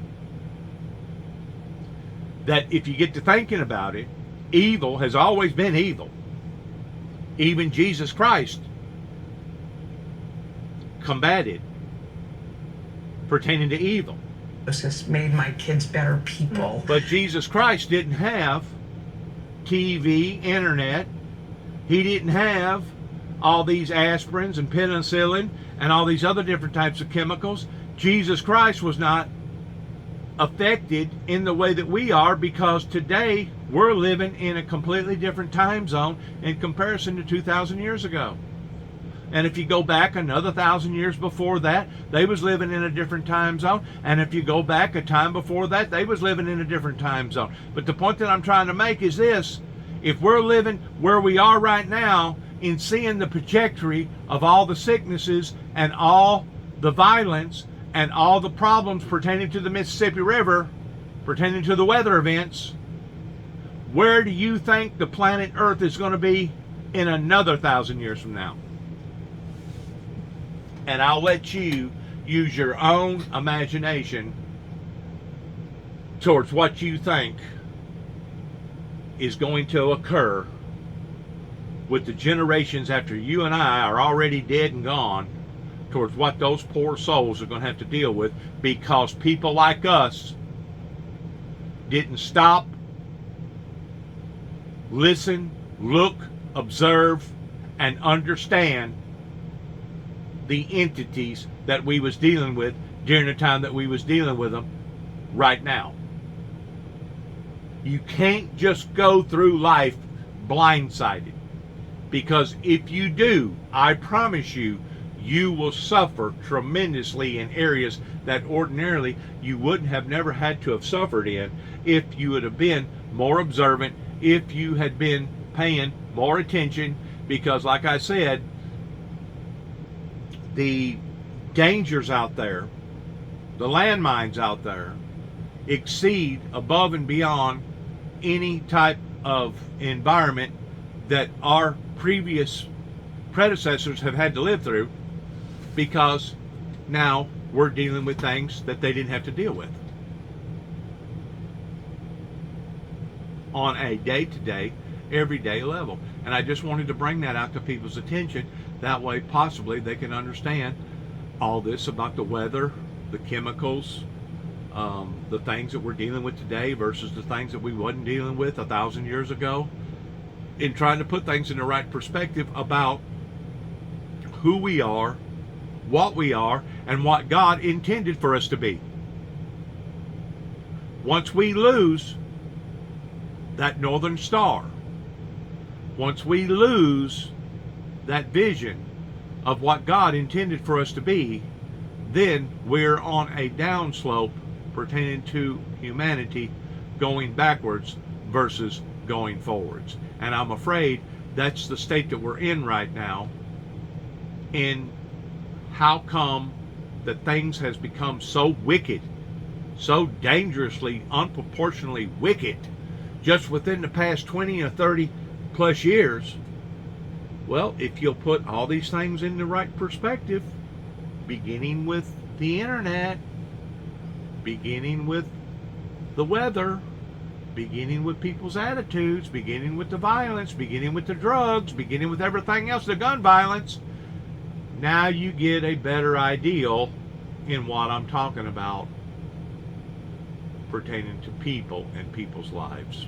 that if you get to thinking about it, evil has always been evil. Even Jesus Christ combated pertaining to evil. Has made my kids better people. But Jesus Christ didn't have TV, internet. He didn't have all these aspirins and penicillin and all these other different types of chemicals. Jesus Christ was not affected in the way that we are, because today we're living in a completely different time zone in comparison to 2,000 years ago. And if you go back another 1,000 years before that, they was living in a different time zone. And if you go back a time before that, they was living in a different time zone. But the point that I'm trying to make is this: if we're living where we are right now, in seeing the trajectory of all the sicknesses and all the violence and all the problems pertaining to the Mississippi River, pertaining to the weather events, where do you think the planet Earth is going to be in another 1,000 years from now? And I'll let you use your own imagination towards what you think is going to occur with the generations after you and I are already dead and gone, towards what those poor souls are going to have to deal with, because people like us didn't stop, listen, look, observe, and understand the entities that we was dealing with during the time that we was dealing with them right now. You can't just go through life blindsided, because if you do, I promise you, you will suffer tremendously in areas that ordinarily you wouldn't have never had to have suffered in if you would have been more observant, if you had been paying more attention. Because like I said, the dangers out there, the landmines out there, exceed above and beyond any type of environment that our previous predecessors have had to live through, because now we're dealing with things that they didn't have to deal with on a day-to-day, everyday level. And I just wanted to bring that out to people's attention. That way possibly they can understand all this about the weather, the chemicals, the things that we're dealing with today versus the things that we wasn't dealing with 1,000 years ago, in trying to put things in the right perspective about who we are, what we are, and what God intended for us to be. Once we lose that northern star, once we lose that vision of what God intended for us to be, then we're on a downslope pertaining to humanity, going backwards versus going forwards. And I'm afraid that's the state that we're in right now. And how come that things has become so wicked, so dangerously, unproportionately wicked, just within the past 20 or 30 plus years? Well, if you'll put all these things in the right perspective, beginning with the internet, beginning with the weather, beginning with people's attitudes, beginning with the violence, beginning with the drugs, beginning with everything else, the gun violence, now you get a better idea in what I'm talking about pertaining to people and people's lives.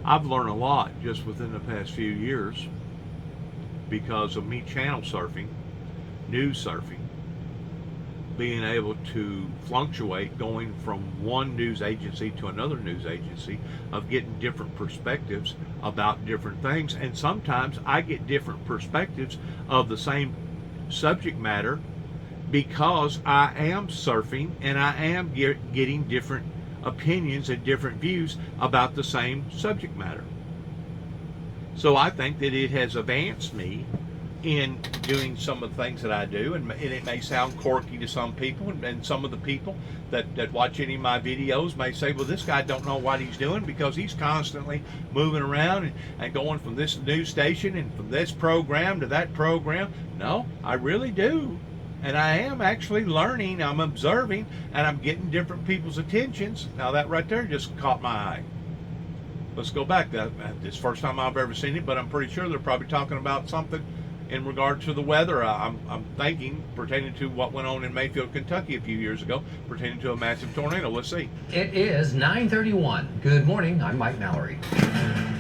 I've learned a lot just within the past few years because of me channel surfing, news surfing, being able to fluctuate, going from one news agency to another news agency, of getting different perspectives about different things. And sometimes I get different perspectives of the same subject matter because I am surfing and I am getting different opinions and different views about the same subject matter. So I think that it has advanced me in doing some of the things that I do, and it may sound quirky to some people, and some of the people that watch any of my videos may say, well, this guy don't know what he's doing because he's constantly moving around and going from this news station and from this program to that program. No, I really do. And I am actually learning, I'm observing, and I'm getting different people's attentions. Now that right there just caught my eye. Let's go back. This is the first time I've ever seen it, but I'm pretty sure they're probably talking about something in regard to the weather. I'm thinking pertaining to what went on in Mayfield, Kentucky a few years ago, pertaining to a massive tornado. Let's see. It is 9:31. Good morning. I'm Mike Mallory.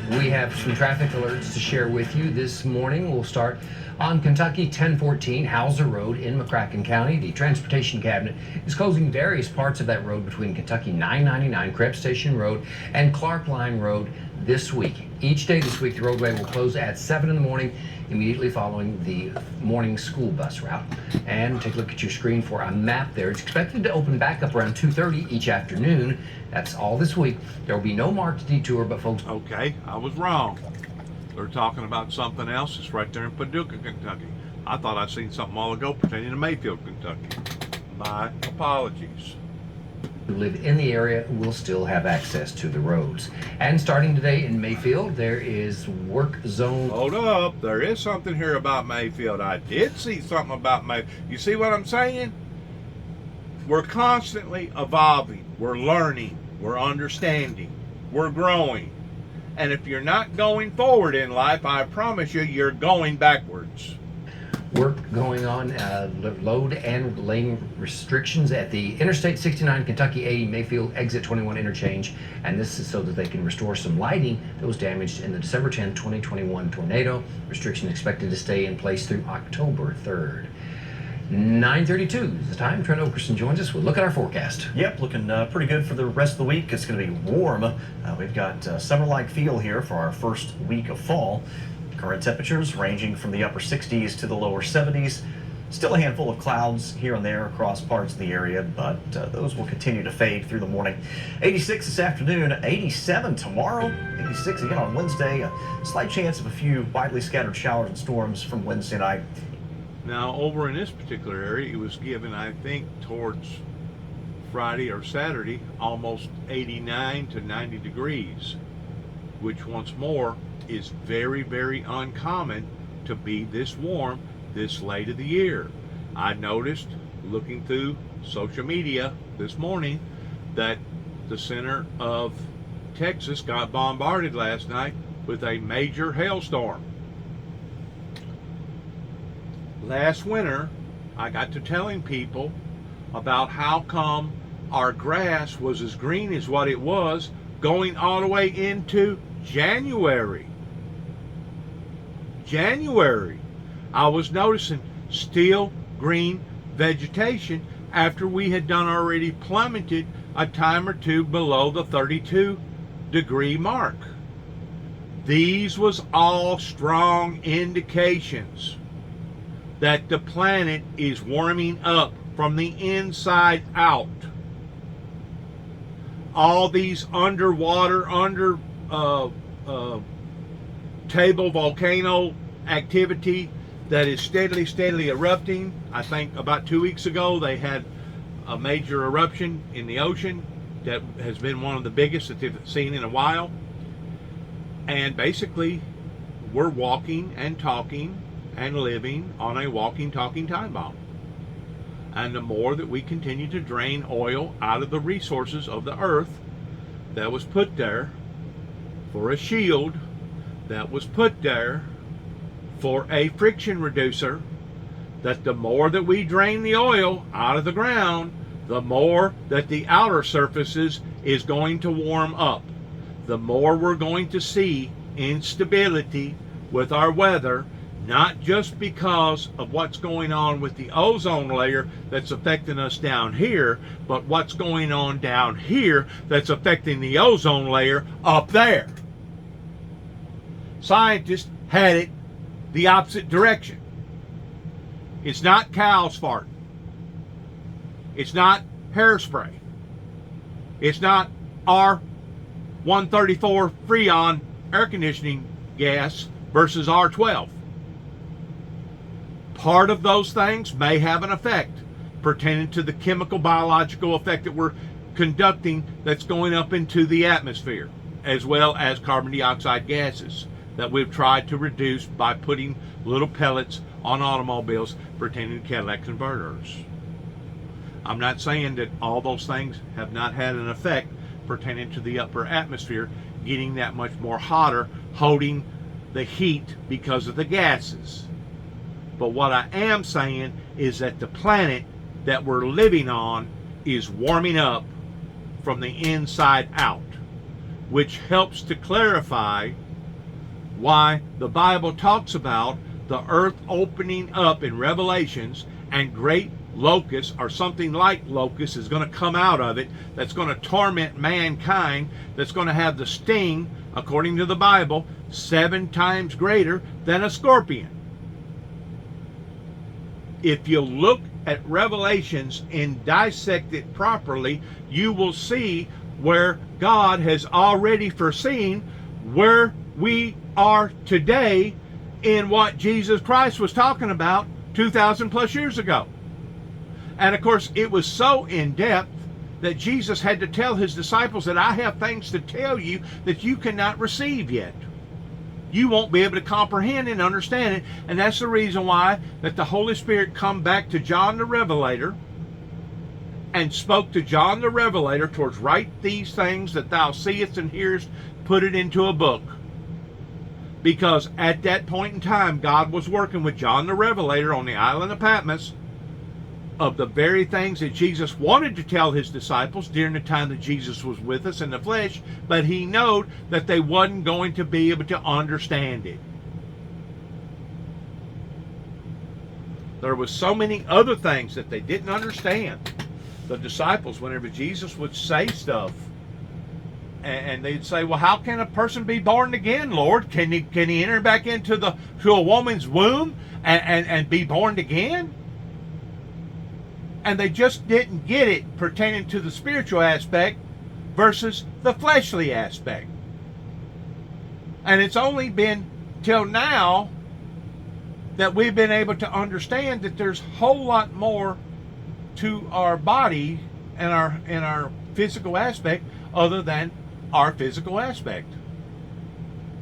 We have some traffic alerts to share with you this morning. We'll start on Kentucky 1014 Hauser Road in McCracken County. The Transportation Cabinet is closing various parts of that road between Kentucky 999 Krebs Station Road and Clark Line Road this week. Each day this week, the roadway will close at 7 in the morning, immediately following the morning school bus route. And take a look at your screen for a map there. It's expected to open back up around 2:30 each afternoon. That's all this week. There will be no marked detour, but folks... Okay, I was wrong. They're talking about something else. It's right there in Paducah, Kentucky. I thought I seen something a while ago pertaining to Mayfield, Kentucky. My apologies. Who live in the area will still have access to the roads. And starting today in Mayfield, there is work zone. Hold up. There is something here about Mayfield. I did see something about Mayfield. You see what I'm saying? We're constantly evolving. We're learning. We're understanding. We're growing. And if you're not going forward in life, I promise you, you're going backwards. Work going on, load and lane restrictions at the Interstate 69 Kentucky 80 Mayfield exit 21 interchange, and this is so that they can restore some lighting that was damaged in the December 10, 2021 tornado. Restriction expected to stay in place through October 3rd. 9:32 is the time. Trent Okerson joins us. We'll look at our forecast. Yep, looking pretty good for the rest of the week. It's going to be warm. We've got summer-like feel here for our first week of fall. Current temperatures ranging from the upper 60s to the lower 70s. Still a handful of clouds here and there across parts of the area, but those will continue to fade through the morning. 86 this afternoon, 87 tomorrow, 86 again on Wednesday. A slight chance of a few widely scattered showers and storms from Wednesday night. Now, over in this particular area, it was given, I think, towards Friday or Saturday, almost 89 to 90 degrees, which once more is very, very uncommon to be this warm this late of the year. I noticed, looking through social media this morning, that the center of Texas got bombarded last night with a major hailstorm. Last winter, I got to telling people about how come our grass was as green as what it was going all the way into January. I was noticing still green vegetation after we had done already plummeted a time or two below the 32-degree mark. These was all strong indications that the planet is warming up from the inside out. All these underwater, table volcano activity that is steadily erupting. I think about 2 weeks ago they had a major eruption in the ocean that has been one of the biggest that they've seen in a while. And basically, we're walking and talking and living on a walking, talking time bomb. And the more that we continue to drain oil out of the resources of the earth that was put there for a shield, that was put there for a friction reducer, that the more that we drain the oil out of the ground, the more that the outer surfaces is going to warm up. The more we're going to see instability with our weather, not just because of what's going on with the ozone layer that's affecting us down here, but what's going on down here that's affecting the ozone layer up there. Scientists had it the opposite direction. It's not cows farting. It's not hairspray. It's not R134 Freon air conditioning gas versus R12. Part of those things may have an effect pertaining to the chemical biological effect that we're conducting that's going up into the atmosphere, as well as carbon dioxide gases that we've tried to reduce by putting little pellets on automobiles pertaining to Cadillac converters. I'm not saying that all those things have not had an effect pertaining to the upper atmosphere getting that much more hotter, holding the heat because of the gases. But what I am saying is that the planet that we're living on is warming up from the inside out, which helps to clarify why the Bible talks about the earth opening up in Revelations, and great locusts or something like locusts is going to come out of it that's going to torment mankind, that's going to have the sting, according to the Bible, 7 times greater than a scorpion. If you look at Revelations and dissect it properly, you will see where God has already foreseen where we are today in what Jesus Christ was talking about 2,000 plus years ago. And of course, it was so in depth that Jesus had to tell his disciples that I have things to tell you that you cannot receive yet. You won't be able to comprehend and understand it. And that's the reason why that the Holy Spirit come back to John the Revelator and spoke to John the Revelator towards write these things that thou seest and hearest, put it into a book. Because at that point in time, God was working with John the Revelator on the island of Patmos of the very things that Jesus wanted to tell his disciples during the time that Jesus was with us in the flesh, but he knew that they wasn't going to be able to understand it. There was so many other things that they didn't understand. The disciples, whenever Jesus would say stuff, and they'd say, well, how can a person be born again, Lord? Can he enter back into to a woman's womb and be born again? And they just didn't get it pertaining to the spiritual aspect versus the fleshly aspect. And it's only been till now that we've been able to understand that there's a whole lot more to our body and our physical aspect other than our physical aspect.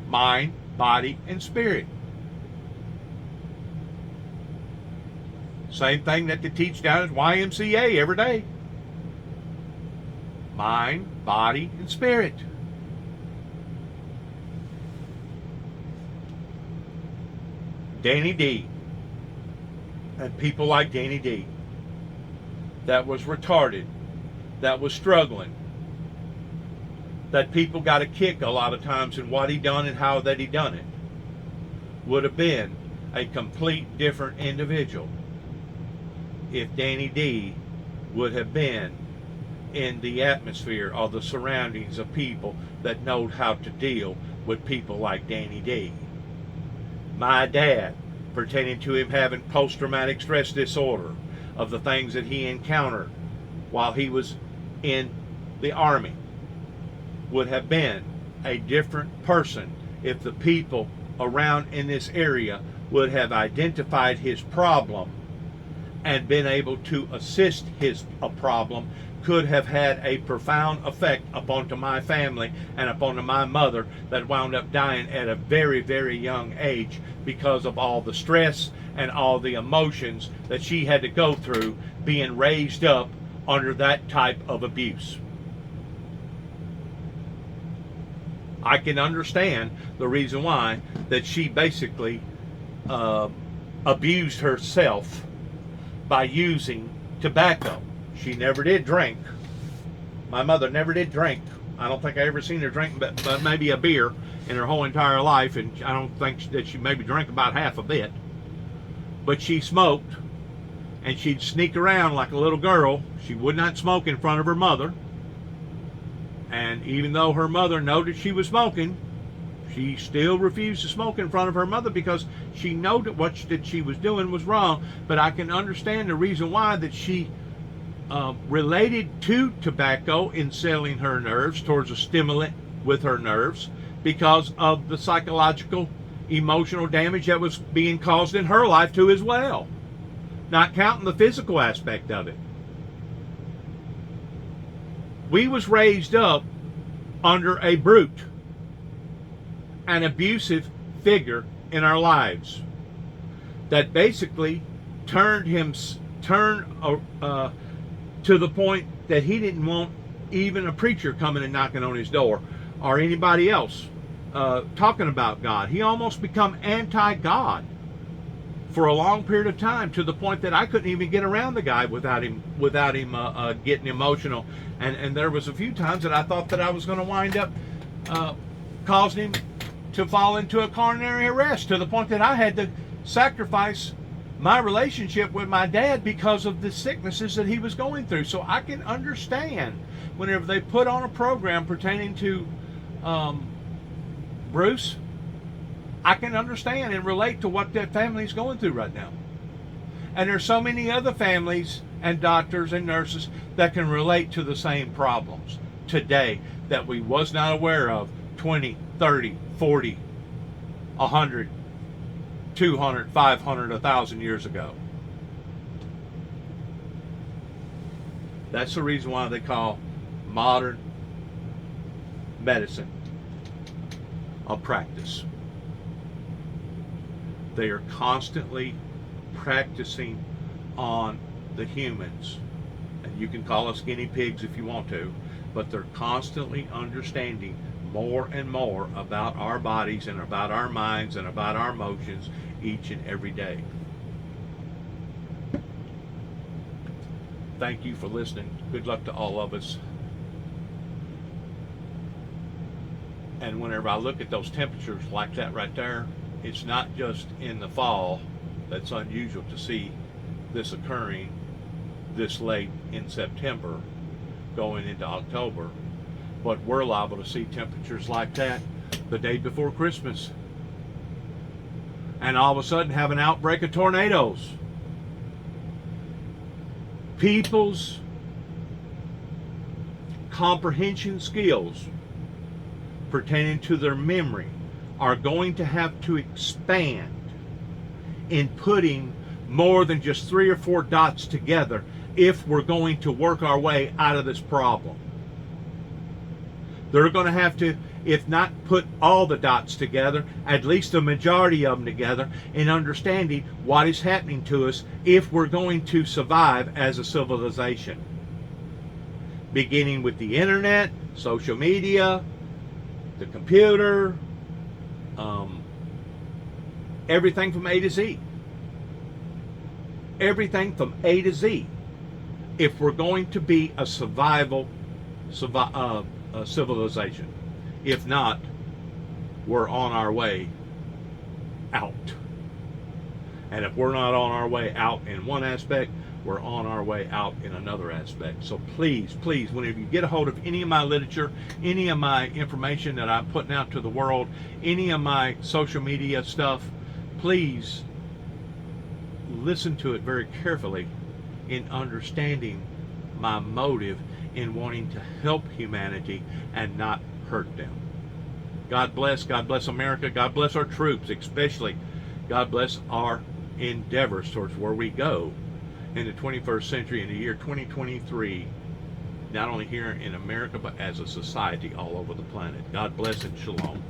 Mind, body, and spirit. Same thing that they teach down at YMCA every day. Mind, body, and spirit. Danny D. And people like Danny D. That was retarded. That was struggling. That people got a kick a lot of times in what he done and how that he done it. Would have been a complete different individual if Danny D would have been in the atmosphere or the surroundings of people that know how to deal with people like Danny D. My dad, pertaining to him having post-traumatic stress disorder of the things that he encountered while he was in the Army, would have been a different person if the people around in this area would have identified his problem and been able to assist his problem. Could have had a profound effect upon my family and upon my mother that wound up dying at a very, very young age because of all the stress and all the emotions that she had to go through being raised up under that type of abuse. I can understand the reason why that she basically abused herself by using tobacco. She never did drink. My mother never did drink. I don't think I ever seen her drink but maybe a beer in her whole entire life, and I don't think that she maybe drank about half of it. But she smoked, and she'd sneak around like a little girl. She would not smoke in front of her mother. And even though her mother noted she was smoking, she still refused to smoke in front of her mother because she knew that what she was doing was wrong. But I can understand the reason why that she related to tobacco in selling her nerves towards a stimulant with her nerves, because of the psychological, emotional damage that was being caused in her life too as well. Not counting the physical aspect of it. We was raised up under a brute, an abusive figure in our lives that basically turned to the point that he didn't want even a preacher coming and knocking on his door or anybody else talking about God. He almost become anti-God for a long period of time, to the point that I couldn't even get around the guy without him getting emotional. And there was a few times that I thought that I was going to wind up causing him to fall into a coronary arrest, to the point that I had to sacrifice my relationship with my dad because of the sicknesses that he was going through. So I can understand whenever they put on a program pertaining to Bruce, I can understand and relate to what that family is going through right now. And there's so many other families and doctors and nurses that can relate to the same problems today that we was not aware of 20, 30, 40, 100, 200, 500, 1,000 years ago. That's the reason why they call modern medicine a practice. They are constantly practicing on the humans. And you can call us guinea pigs if you want to, but they're constantly understanding more and more about our bodies and about our minds and about our emotions each and every day. Thank you for listening. Good luck to all of us. And whenever I look at those temperatures like that right there, it's not just in the fall that's unusual to see this occurring this late in September going into October, but we're liable to see temperatures like that the day before Christmas, and all of a sudden have an outbreak of tornadoes. People's comprehension skills pertaining to their memory are going to have to expand in putting more than just 3 or 4 dots together if we're going to work our way out of this problem. They're going to have to, if not put all the dots together, at least a majority of them together in understanding what is happening to us if we're going to survive as a civilization. Beginning with the internet, social media, the computer, everything from A to Z. Everything from A to Z. If we're going to be a civilization. If not, we're on our way out. And if we're not on our way out in one aspect, we're on our way out in another aspect. So please, please, whenever you get a hold of any of my literature, any of my information that I'm putting out to the world, any of my social media stuff, please listen to it very carefully in understanding my motive in wanting to help humanity and not hurt them. God bless America. God bless our troops, especially. God bless our endeavors towards where we go in the 21st century, in the year 2023, not only here in America, but as a society all over the planet. God bless and shalom.